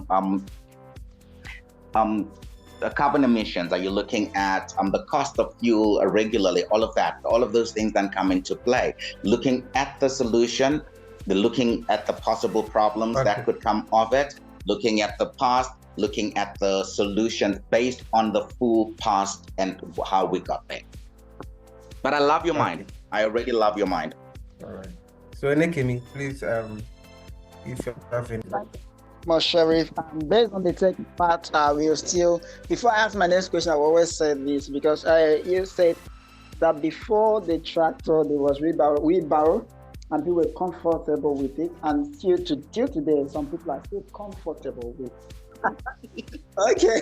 carbon emissions? Are you looking at the cost of fuel regularly? All of that, all of those things then come into play. Looking at the solution, looking at the possible problems that could come of it, looking at the past, looking at the solutions based on the full past and how we got there. But I love your mind. I already love your mind. All right. So Nekemi, please, if you have any. Well, Sheriff, based on the tech part, we'll still, before I ask my next question, I always said this because you said that before the tractor, there was wheelbarrow, and people were comfortable with it, and till today, some people are still comfortable with it. Okay.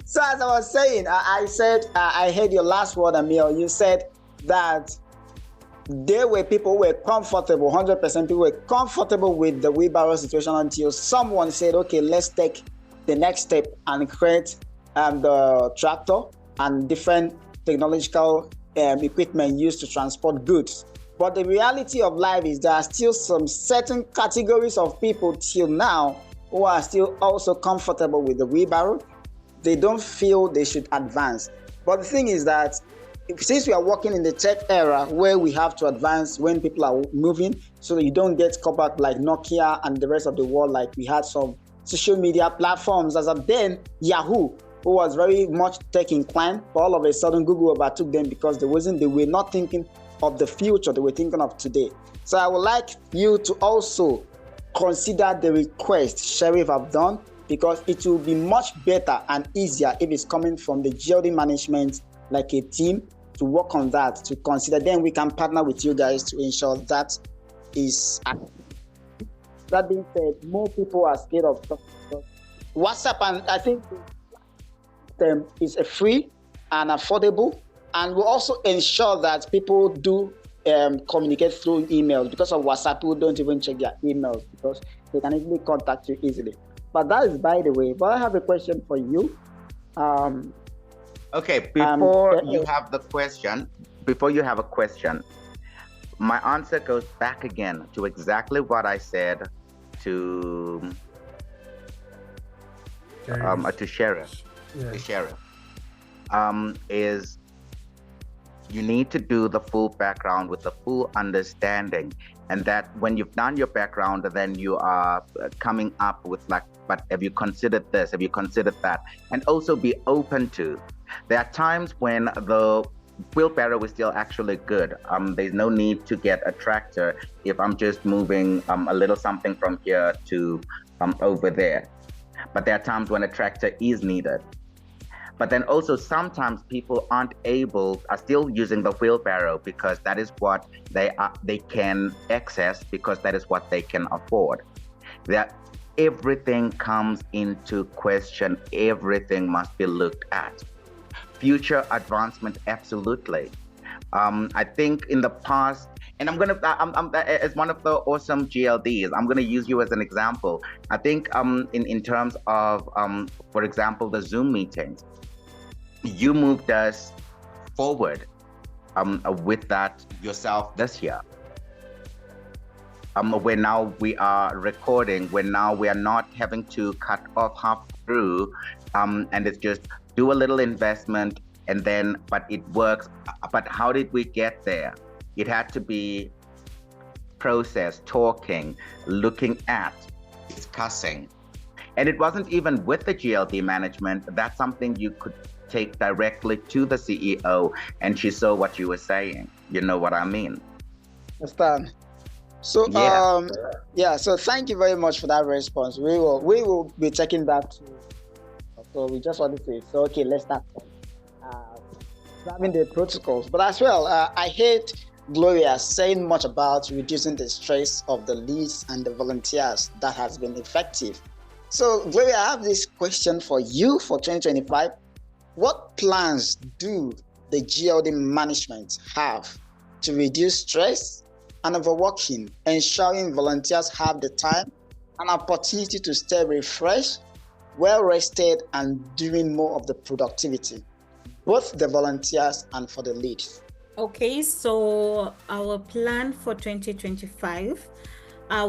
So as I was saying, I said, I heard your last word, Emil. You said that people were comfortable, 100% people were comfortable with the wheelbarrow situation until someone said, okay, let's take the next step and create the tractor and different technological equipment used to transport goods. But the reality of life is there are still some certain categories of people till now who are still also comfortable with the wheelbarrow. They don't feel they should advance. But the thing is that since we are working in the tech era where we have to advance when people are moving, so that you don't get caught up like Nokia and the rest of the world, like we had some social media platforms as of then, Yahoo, who was very much tech inclined, but all of a sudden Google overtook them because they were not thinking of the future, they were thinking of today. So I would like you to also consider the request Sheriff have done, because it will be much better and easier if it's coming from the GLD management, like a team, to work on that, to consider. Then we can partner with you guys to ensure that is. That being said, more people are scared of WhatsApp, and I think is a free and affordable, and will also ensure that people do communicate through emails. Because of WhatsApp, people don't even check their emails because they can easily contact you easily. But that is by the way. But I have a question for you. Okay, before you have a question, my answer goes back again to exactly what I said to Sheriff. Yeah. The Sheriff is you need to do the full background with the full understanding, and that when you've done your background, then you are coming up with like, but have you considered this? Have you considered that? And also be open to. There are times when the wheelbarrow is still actually good. There's no need to get a tractor if I'm just moving a little something from here to over there. But there are times when a tractor is needed. But then also sometimes people are still using the wheelbarrow because that is what they can access, because that is what they can afford. Everything comes into question. Everything must be looked at. Future advancement, absolutely. I think in the past, and as one of the awesome GLDs, I'm gonna use you as an example. I think in terms of, for example, the Zoom meetings, you moved us forward with that yourself this year. Where now we are recording, where now we are not having to cut off half through and it's just do a little investment and then, but it works. But how did we get there? It had to be process, talking, looking at, discussing. And it wasn't even with the GLD management. That's something you could take directly to the CEO, and she saw what you were saying. You know what I mean? Understand. So so thank you very much for that response. We will be taking that to, so we just want to say, so okay, let's start having the protocols. But as well, I hate Gloria saying much about reducing the stress of the leads and the volunteers. That has been effective. So Gloria, I have this question for you for 2025. What plans do the GLD management have to reduce stress and overworking, ensuring volunteers have the time and opportunity to stay refreshed, well rested, and doing more of the productivity, both the volunteers and for the leads? Okay, so our plan for 2025,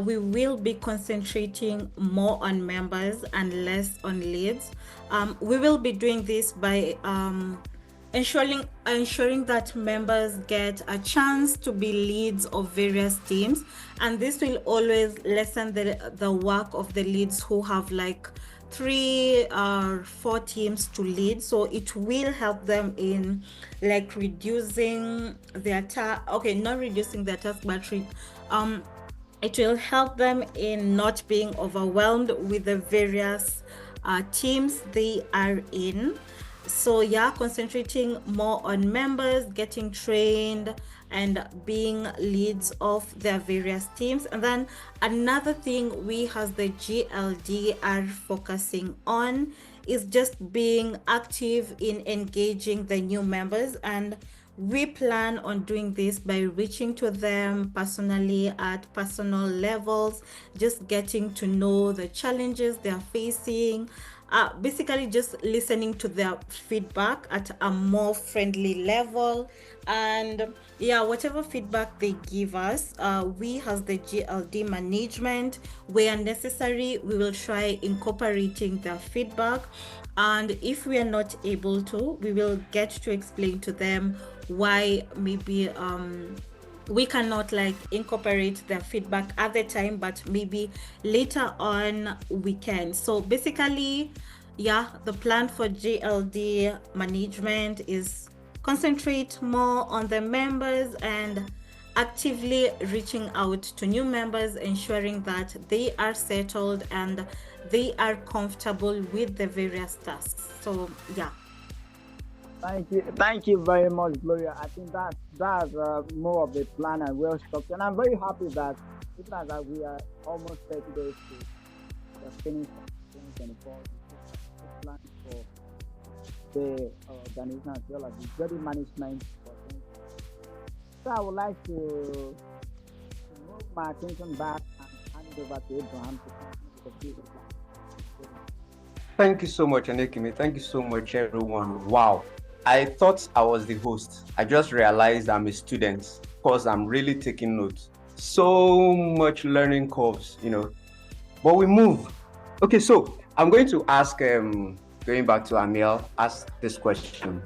we will be concentrating more on members and less on leads. We will be doing this by ensuring that members get a chance to be leads of various teams, and this will always lessen the work of the leads who have like 3 or 4 teams to lead. So it will help them in like reducing their task. Okay, not reducing their task, but it will help them in not being overwhelmed with the various teams they are in. So yeah, concentrating more on members, getting trained and being leads of their various teams. And then another thing we as the GLD are focusing on is just being active in engaging the new members, and we plan on doing this by reaching to them personally at personal levels, just getting to know the challenges they're facing, basically just listening to their feedback at a more friendly level. And yeah, whatever feedback they give us, we as the GLD management, where necessary, we will try incorporating their feedback. And if we are not able to, we will get to explain to them why maybe we cannot like incorporate their feedback at the time, but maybe later on we can. So basically, yeah, the plan for GLD management is concentrate more on the members and actively reaching out to new members, ensuring that they are settled and they are comfortable with the various tasks. So yeah. Thank you very much, Gloria. I think that's more of a plan and well structured. And I'm very happy that even as we are almost 30 days to finish 2024, plan for the organization as well as the body management. So I would like to move my attention back and hand it over to Abraham to continue with the business plan. Thank you so much, Anekime. Thank you so much, everyone. Wow. I thought I was the host. I just realized I'm a student because I'm really taking notes. So much learning curves, But we move. Okay, so I'm going to ask, going back to Amiel, ask this question.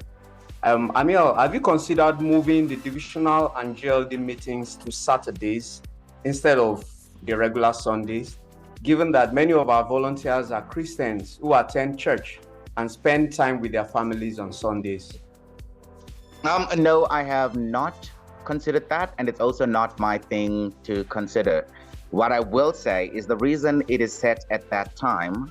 Amiel, have you considered moving the divisional and GLD meetings to Saturdays instead of the regular Sundays, given that many of our volunteers are Christians who attend church and spend time with their families on Sundays? No, I have not considered that, and it's also not my thing to consider. What I will say is the reason it is set at that time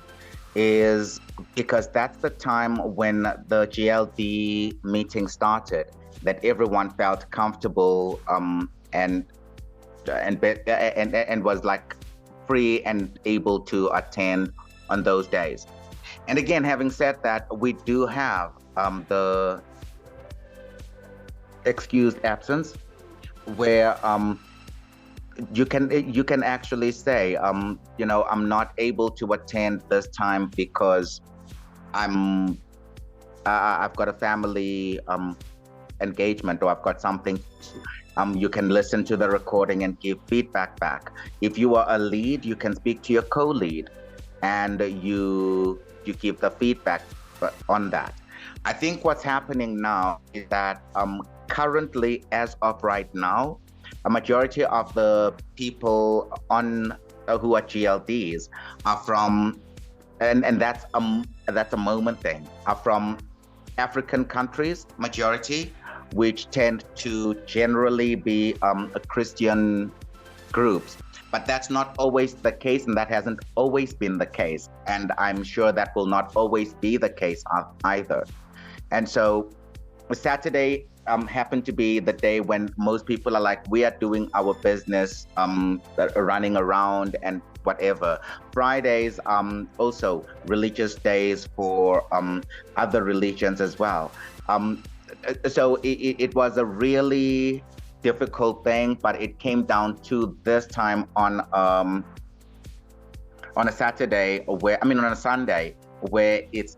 is because that's the time when the GLD meeting started, that everyone felt comfortable and was like free and able to attend on those days. And again, having said that, we do have the excused absence, where you can actually say, I'm not able to attend this time because I've got a family engagement, or I've got something. You can listen to the recording and give feedback back. If you are a lead, you can speak to your co-lead, and you give the feedback on that. I think what's happening now is that currently, as of right now, a majority of the people on who are GLDs are from, and that's a moment thing, are from African countries, majority, which tend to generally be Christian groups. But that's not always the case, and that hasn't always been the case. And I'm sure that will not always be the case either. And so Saturday happened to be the day when most people are like, we are doing our business, running around and whatever. Fridays also religious days for other religions as well. So it was a really difficult thing, but it came down to this time on a Saturday, on a Sunday, where it's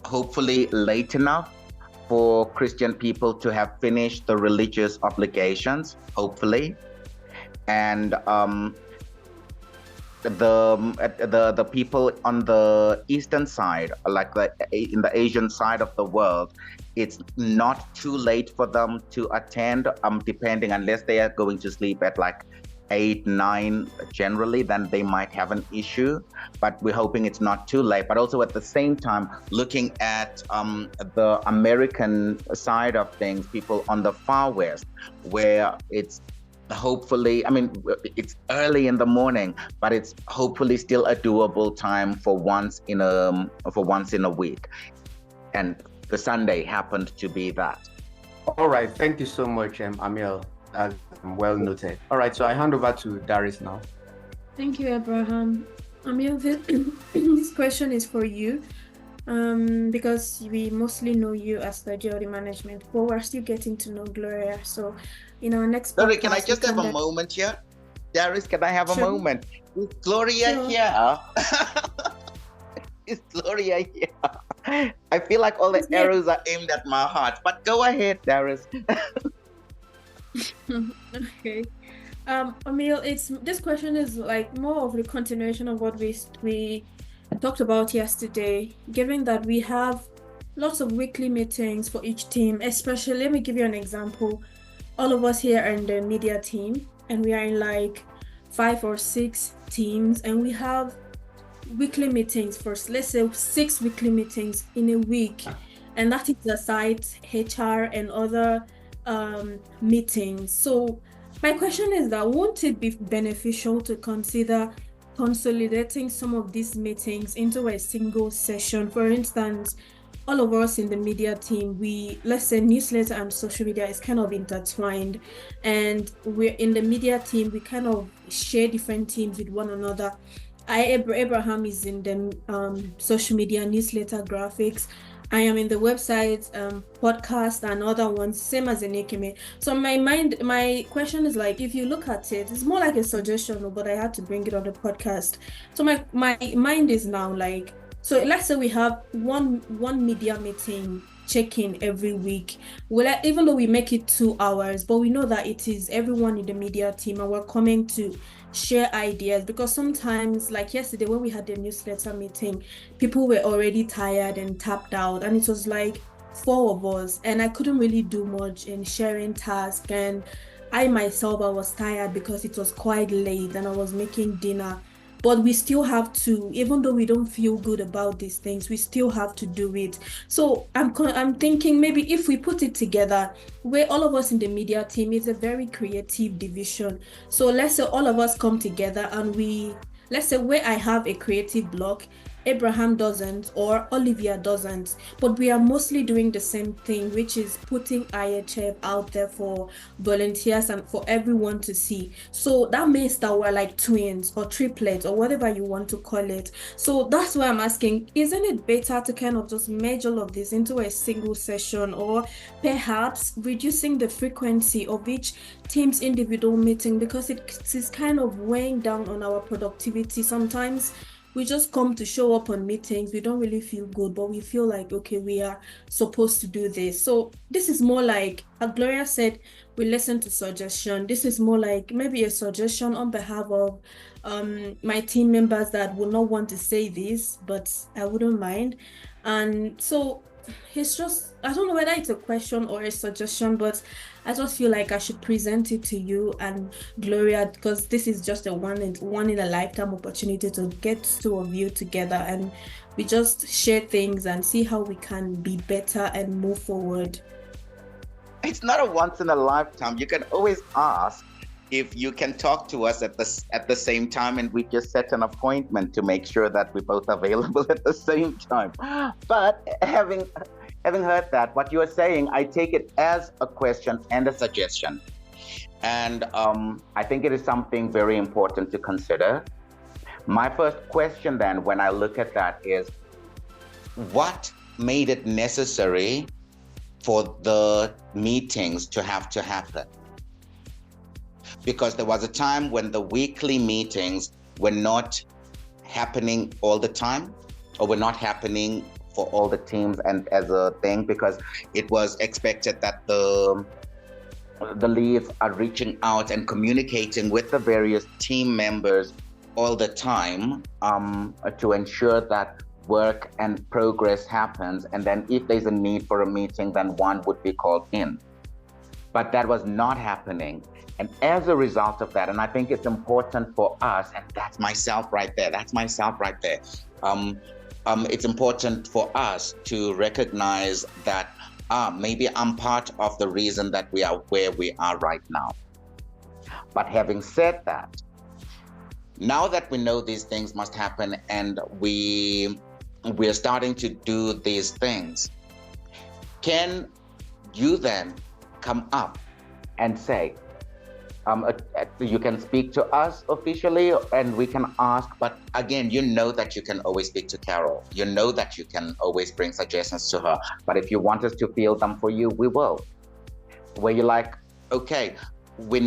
hopefully late enough for Christian people to have finished the religious obligations, hopefully, and the people on the eastern side, like in the Asian side of the world, it's not too late for them to attend, depending, unless they are going to sleep at like 8, 9 generally, then they might have an issue, but we're hoping it's not too late. But also at the same time, looking at the American side of things, people on the far west, where it's hopefully, it's early in the morning, but it's hopefully still a doable time for once in a week. And the Sunday happened to be that. All right, thank you so much, Amil. Well noted. All right, so I hand over to Darius now. Thank you, Abraham. Amil, this question is for you, because we mostly know you as the GLD management, but we're still getting to know Gloria. So in our next Sorry, can I just have a moment here? Darius, can I have a moment? Is Gloria here? Is Gloria here? I feel like all the arrows are aimed at my heart, but go ahead, Darius. Okay. Amil, this question is like more of a continuation of what we talked about yesterday, given that we have lots of weekly meetings for each team. Especially, let me give you an example. All of us here are in the media team, and we are in like 5 or 6 teams, and we have weekly meetings for, let's say, 6 weekly meetings in a week, and that is aside HR and other meetings. So my question is that won't it be beneficial to consider consolidating some of these meetings into a single session? For instance, all of us in the media team, let's say newsletter and social media is kind of intertwined, and we're in the media team, we kind of share different teams with one another. Abraham is in the social media, newsletter, graphics. I am in the website, podcast, and other ones, same as Enikime. So my question is like, if you look at it, it's more like a suggestion, but I had to bring it on the podcast. So my mind is now like, so let's say we have one media meeting check-in every week. Even though we make it 2 hours, but we know that it is everyone in the media team, and we're coming to share ideas, because sometimes, like yesterday when we had the newsletter meeting, people were already tired and tapped out, and it was like 4 of us, and I couldn't really do much in sharing tasks, and I myself, I was tired because it was quite late and I was making dinner. But we still have to, even though we don't feel good about these things, we still have to do it. So I'm thinking maybe if we put it together, where all of us in the media team is a very creative division. So let's say all of us come together, and let's say where I have a creative block, Abraham doesn't, or Olivia doesn't, but we are mostly doing the same thing, which is putting IHF out there for volunteers and for everyone to see. So that means that we're like twins or triplets or whatever you want to call it. So that's why I'm asking, isn't it better to kind of just merge all of this into a single session, or perhaps reducing the frequency of each team's individual meeting, because it is kind of weighing down on our productivity. Sometimes we just come to show up on meetings, we don't really feel good, but we feel like, okay, we are supposed to do this. So this is more like, as Gloria said, we listen to suggestion. This is more like maybe a suggestion on behalf of my team members that would not want to say this, but I wouldn't mind. And so it's just, I don't know whether it's a question or a suggestion, but I just feel like I should present it to you and Gloria, because this is just a one in a lifetime opportunity to get two of you together and we just share things and see how we can be better and move forward. It's not a once in a lifetime. You can always ask if you can talk to us at the same time, and we just set an appointment to make sure that we're both available at the same time. But having heard that, what you are saying, I take it as a question and a suggestion. And I think it is something very important to consider. My first question then, when I look at that, is what made it necessary for the meetings to have to happen? Because there was a time when the weekly meetings were not happening all the time, or were not happening for all the teams and as a thing, because it was expected that the leads are reaching out and communicating with the various team members all the time to ensure that work and progress happens. And then if there's a need for a meeting, then one would be called in. But that was not happening. And as a result of that, and I think it's important for us, and that's myself right there. It's important for us to recognize that maybe I'm part of the reason that we are where we are right now. But having said that, now that we know these things must happen and we're starting to do these things, can you then come up and say, you can speak to us officially and we can ask, but again, you know that you can always speak to Carol. You know that you can always bring suggestions to her. But if you want us to field them for you, we will. Where you're like, okay, we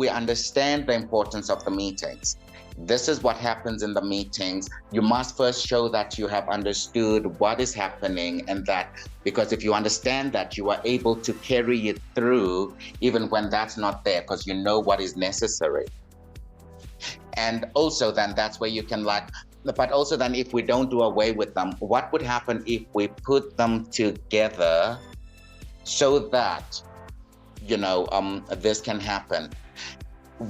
understand the importance of the meetings. This is what happens in the meetings. You must first show that you have understood what is happening, and that because if you understand that, you are able to carry it through even when that's not there, because you know what is necessary. And also then that's where you can but also then if we don't do away with them, what would happen if we put them together so that, this can happen?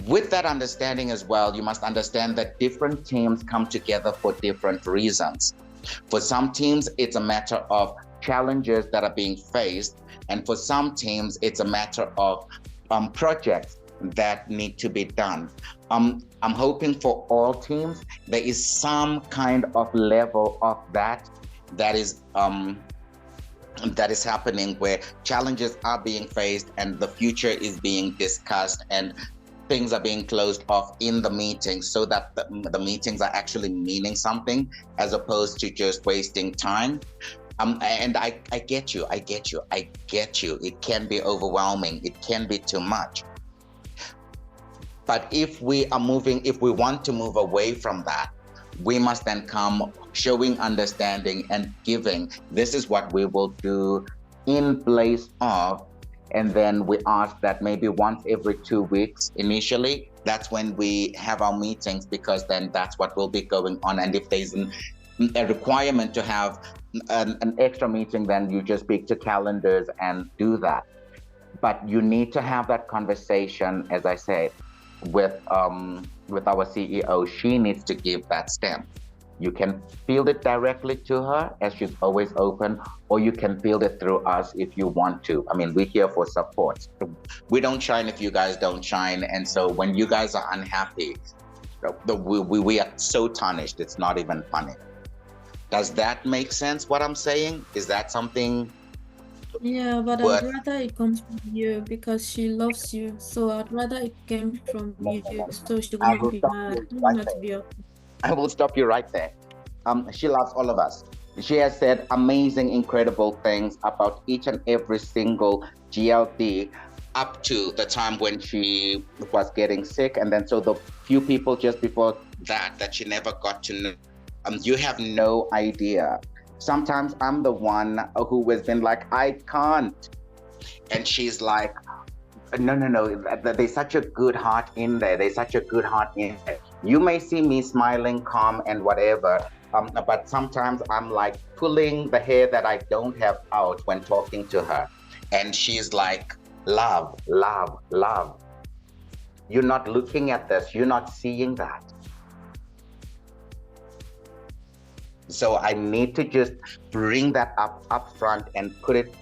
With that understanding as well, you must understand that different teams come together for different reasons. For some teams, it's a matter of challenges that are being faced. And for some teams, it's a matter of projects that need to be done. I'm hoping for all teams, there is some kind of level of that is happening, where challenges are being faced and the future is being discussed and things are being closed off in the meetings, so that the meetings are actually meaning something as opposed to just wasting time. And I get you. It can be overwhelming. It can be too much. But if we want to move away from that, we must then come showing understanding and giving. This is what we will do in place of. And then we ask that maybe once every 2 weeks initially, that's when we have our meetings, because then that's what will be going on. And if there's a requirement to have an extra meeting, then you just speak to calendars and do that. But you need to have that conversation, as I said, with our CEO. She needs to give that stamp. You can field it directly to her, as she's always open, or you can field it through us if you want to. I mean, we're here for support. We don't shine if you guys don't shine. And so when you guys are unhappy, we are so tarnished, it's not even funny. Does that make sense, what I'm saying? Is that something? Yeah, but I'd rather it comes from you because she loves you. So I'd rather it came from you so she wouldn't be mad. I don't want her to be upset. I will stop you right there. She loves all of us. She has said amazing, incredible things about each and every single GLD up to the time when she was getting sick. And then so the few people just before that she never got to know. You have no idea. Sometimes I'm the one who has been like, I can't. And she's like, no, there's such a good heart in there. You may see me smiling, calm and whatever, But sometimes I'm like pulling the hair that I don't have out when talking to her. And she's like, love, love, love. You're not looking at this. You're not seeing that. So I need to just bring that up front and put it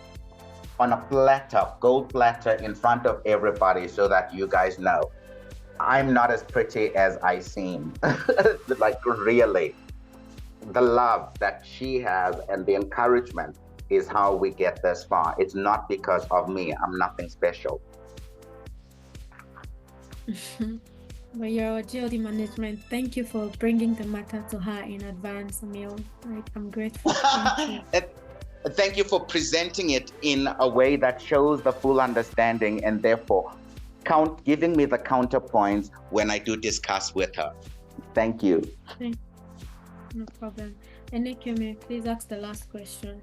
on a platter, gold platter in front of everybody so that you guys know I'm not as pretty as I seem. Like really, the love that she has and the encouragement is how we get this far. It's not because of me. I'm nothing special. But your GLD management, thank you for bringing the matter to her in advance, Emil. Like, I'm grateful. Thank you. Thank you for presenting it in a way that shows the full understanding and therefore giving me the counterpoints when I do discuss with her. Thank you. No problem. And Nikeme, please ask the last question.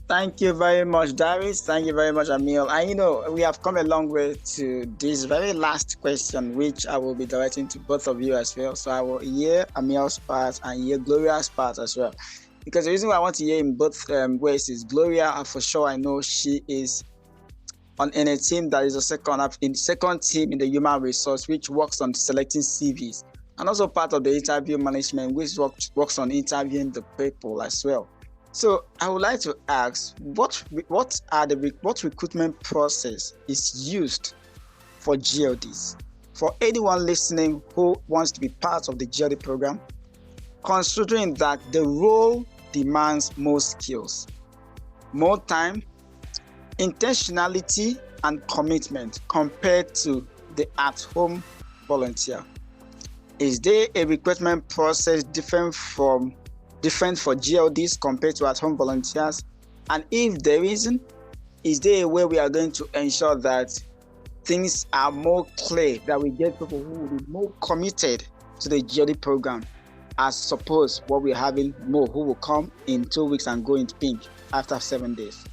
Thank you very much, Darius. Thank you very much, Emil. And we have come a long way to this very last question, which I will be directing to both of you as well. So I will hear Emil's part and hear Gloria's part as well. Because the reason why I want to hear in both ways is Gloria, for sure, I know she is in a team that is a second team in the human resource, which works on selecting CVs, and also part of the interview management, which works on interviewing the people as well. So I would like to ask, what recruitment process is used for GLDs? For anyone listening who wants to be part of the GLD program, considering that the role demands more skills, more time, intentionality, and commitment compared to the at-home volunteer. Is there a recruitment process different for GLDs compared to at-home volunteers? And if there isn't, is there a way we are going to ensure that things are more clear, that we get people who will be more committed to the GLD program, as suppose what we're having more who will come in 2 weeks and go into pink after 7 days?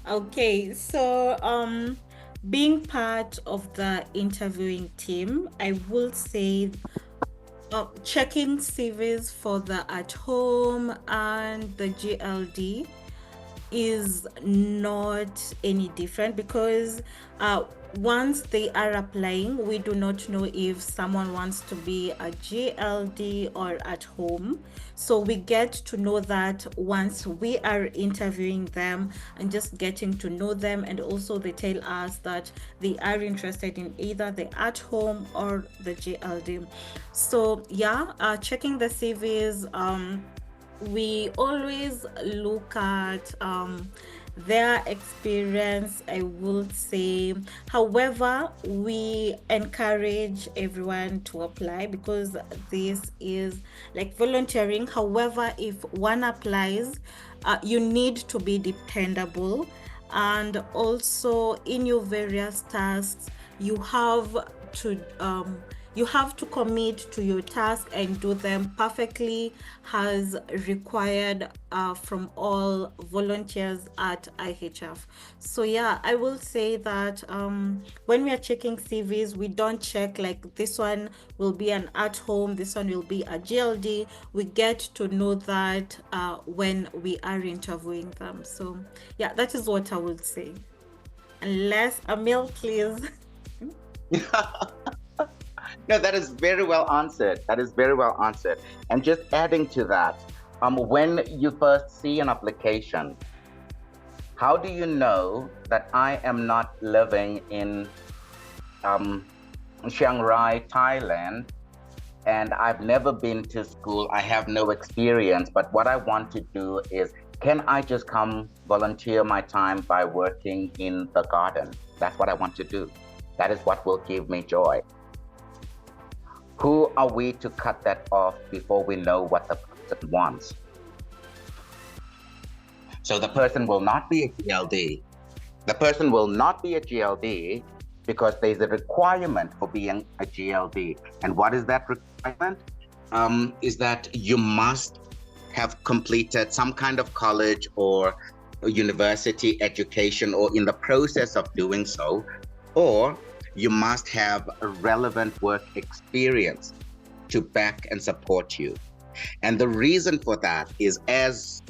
Okay, so being part of the interviewing team, I will say checking CVs for the at home and the GLD is not any different, because once they are applying, we do not know if someone wants to be a GLD or at home. So we get to know that once we are interviewing them and just getting to know them, and also they tell us that they are interested in either the at home or the GLD. So yeah, checking the CVs, we always look at their experience, I would say. However, we encourage everyone to apply because this is like volunteering. However, if one applies, you need to be dependable, and also in your various tasks, you have to commit to your task and do them perfectly as required from all volunteers at IHF. So yeah, I will say that when we are checking CVs, we don't check like this one will be an at home, this one will be a GLD. We get to know that when we are interviewing them. So yeah, that is what I would say. Unless Emil, please. No, that is very well answered. And just adding to that, when you first see an application, how do you know that I am not living in Chiang Rai, Thailand, and I've never been to school, I have no experience, but what I want to do is, can I just come volunteer my time by working in the garden? That's what I want to do. That is what will give me joy. Who are we to cut that off before we know what the person wants? So the person will not be a GLD. The person will not be a GLD because there's a requirement for being a GLD. And what is that requirement? Is that you must have completed some kind of college or university education, or in the process of doing so, or you must have a relevant work experience to back and support you. And the reason for that is, as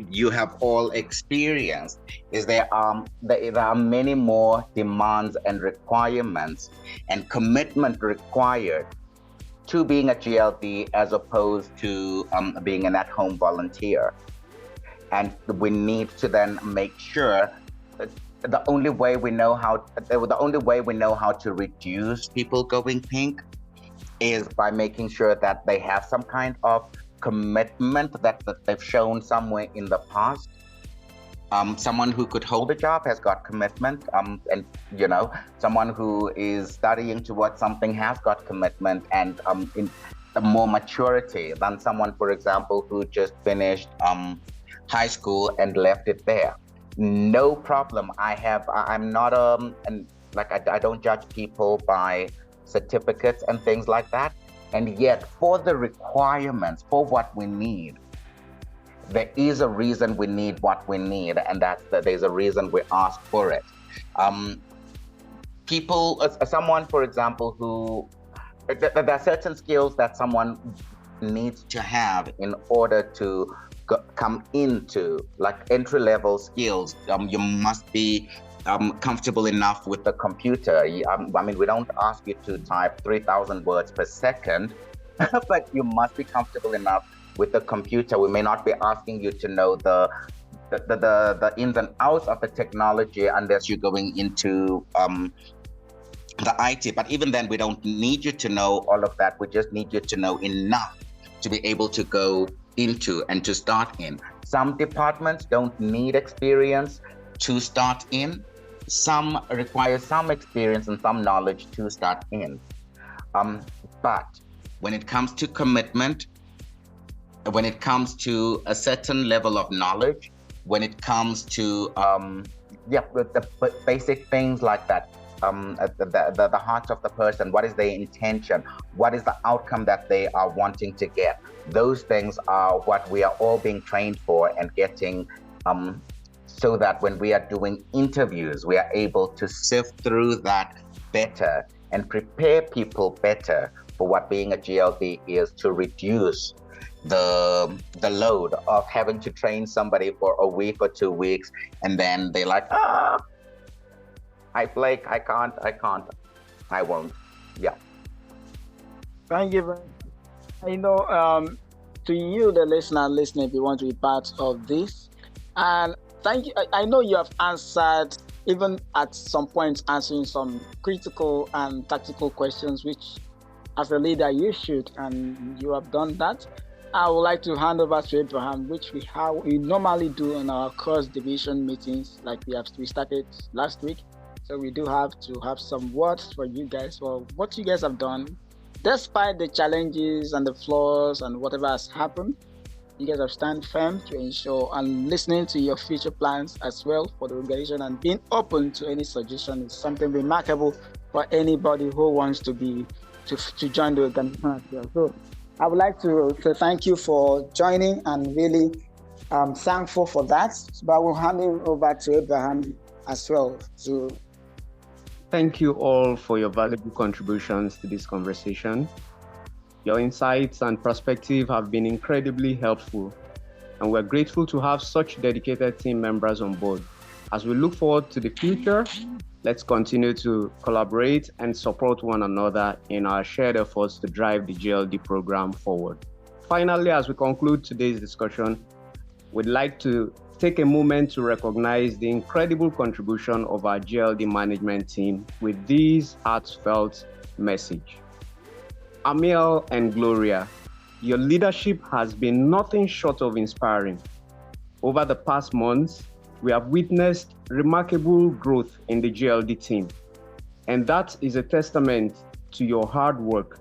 you have all experienced, is there are many more demands and requirements and commitment required to being a GLD as opposed to being an at-home volunteer. And we need to then make sure that the only way we know how to reduce people going pink is by making sure that they have some kind of commitment that they've shown somewhere in the past. Someone who could hold a job has got commitment, and someone who is studying towards something has got commitment and in more maturity than someone, for example, who just finished high school and left it there. No problem. I'm not I don't judge people by certificates and things like that. And yet, for the requirements, for what we need, there is a reason we need what we need, and that's that there's a reason we ask for it. Someone, for example, who there are certain skills that someone needs to have in order to come into, like entry-level skills. You must be comfortable enough with the computer. We don't ask you to type 3,000 words per second, but you must be comfortable enough with the computer. We may not be asking you to know the ins and outs of the technology unless you're going into the IT. But even then, we don't need you to know all of that. We just need you to know enough to be able to go into and to start in. Some departments don't need experience to start in. Some require some experience and some knowledge to start in. But when it comes to commitment, when it comes to a certain level of knowledge, when it comes to the basic things like that, the heart of the person, what is their intention, what is the outcome that they are wanting to get, those things are what we are all being trained for and getting, so that when we are doing interviews, we are able to sift through that better and prepare people better for what being a GLD is, to reduce the load of having to train somebody for a week or 2 weeks, and then they're like, I can't, I won't. Yeah. Thank you very much. To you, the listener, if you want to be part of this, and thank you. I know you have answered, even at some point, answering some critical and tactical questions, which as a leader you should, and you have done that. I would like to hand over to Abraham, which we normally do in our cross-division meetings, like we started last week. So we do have to have some words for you guys for what you guys have done, despite the challenges and the flaws and whatever has happened. You guys have stand firm to ensure and listening to your future plans as well for the organization, and being open to any suggestion is something remarkable for anybody who wants to join the organization as well. So I would like to thank you for joining, and really thankful for that. But I will hand it over to Abraham as well. So thank you all for your valuable contributions to this conversation. Your insights and perspective have been incredibly helpful, and we're grateful to have such dedicated team members on board. As we look forward to the future, let's continue to collaborate and support one another in our shared efforts to drive the GLD program forward. Finally, as we conclude today's discussion, we'd like to take a moment to recognize the incredible contribution of our GLD management team with this heartfelt message. Amiel and Gloria, your leadership has been nothing short of inspiring. Over the past months, we have witnessed remarkable growth in the GLD team, and that is a testament to your hard work,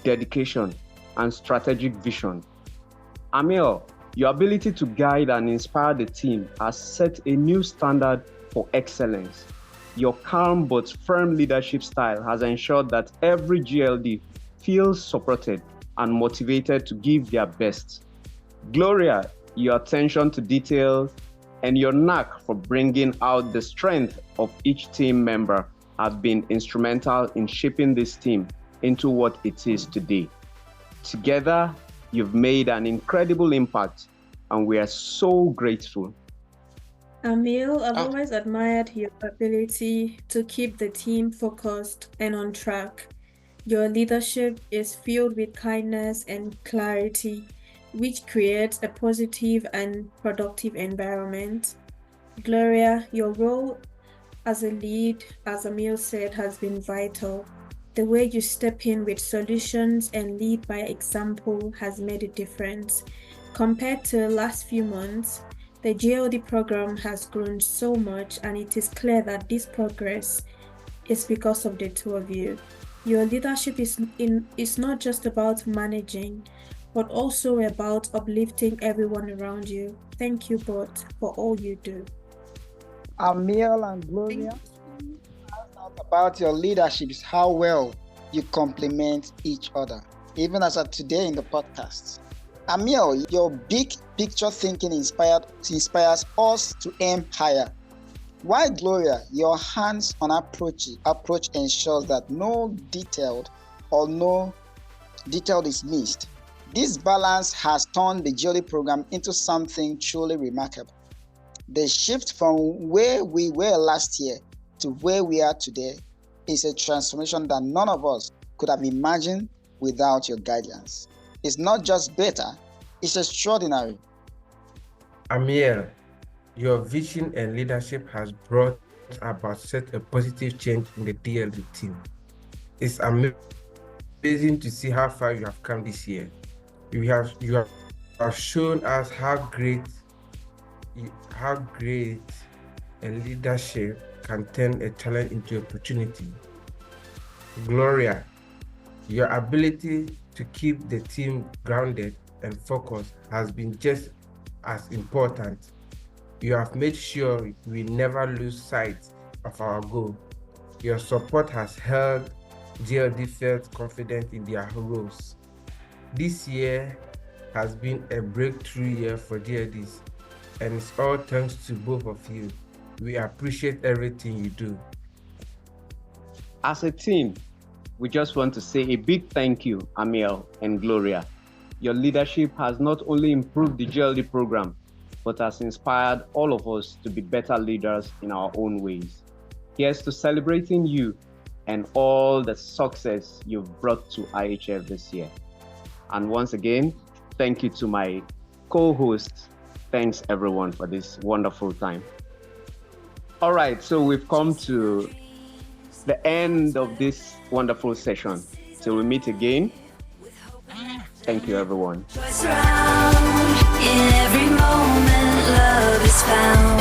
dedication, and strategic vision. Amiel, your ability to guide and inspire the team has set a new standard for excellence. Your calm but firm leadership style has ensured that every GLD feels supported and motivated to give their best. Gloria, your attention to detail and your knack for bringing out the strength of each team member have been instrumental in shaping this team into what it is today. Together, You've made an incredible impact, and we are so grateful. Emil, I've always admired your ability to keep the team focused and on track. Your leadership is filled with kindness and clarity, which creates a positive and productive environment. Gloria, your role as a lead, as Emil said, has been vital. The way you step in with solutions and lead by example has made a difference. Compared to the last few months, the GLD program has grown so much, and it is clear that this progress is because of the two of you. Your leadership is not just about managing, but also about uplifting everyone around you. Thank you both for all you do. Emil and Gloria, about your leadership is how well you complement each other, even as of today in the podcast. Emil, your big picture thinking inspires us to aim higher. While Gloria, your hands-on approach ensures that no detail is missed. This balance has turned the GLD program into something truly remarkable. The shift from where we were last year to where we are today is a transformation that none of us could have imagined without your guidance. It's not just better, it's extraordinary. Emil, your vision and leadership has brought about such a positive change in the DLD team. It's amazing to see how far you have come this year. You have shown us how great a leadership can turn a challenge into opportunity. Gloria, your ability to keep the team grounded and focused has been just as important. You have made sure we never lose sight of our goal. Your support has helped GLD feel confident in their roles. This year has been a breakthrough year for GLDs, and it's all thanks to both of you. We appreciate everything you do. As a team, we just want to say a big thank you, Emil and Gloria. Your leadership has not only improved the GLD program, but has inspired all of us to be better leaders in our own ways. Here's to celebrating you and all the success you've brought to IHF this year. And once again, thank you to my co-hosts. Thanks everyone for this wonderful time. All right, so we've come to the end of this wonderful session. Till we meet again. Thank you, everyone. Choice round. In every moment, love is found.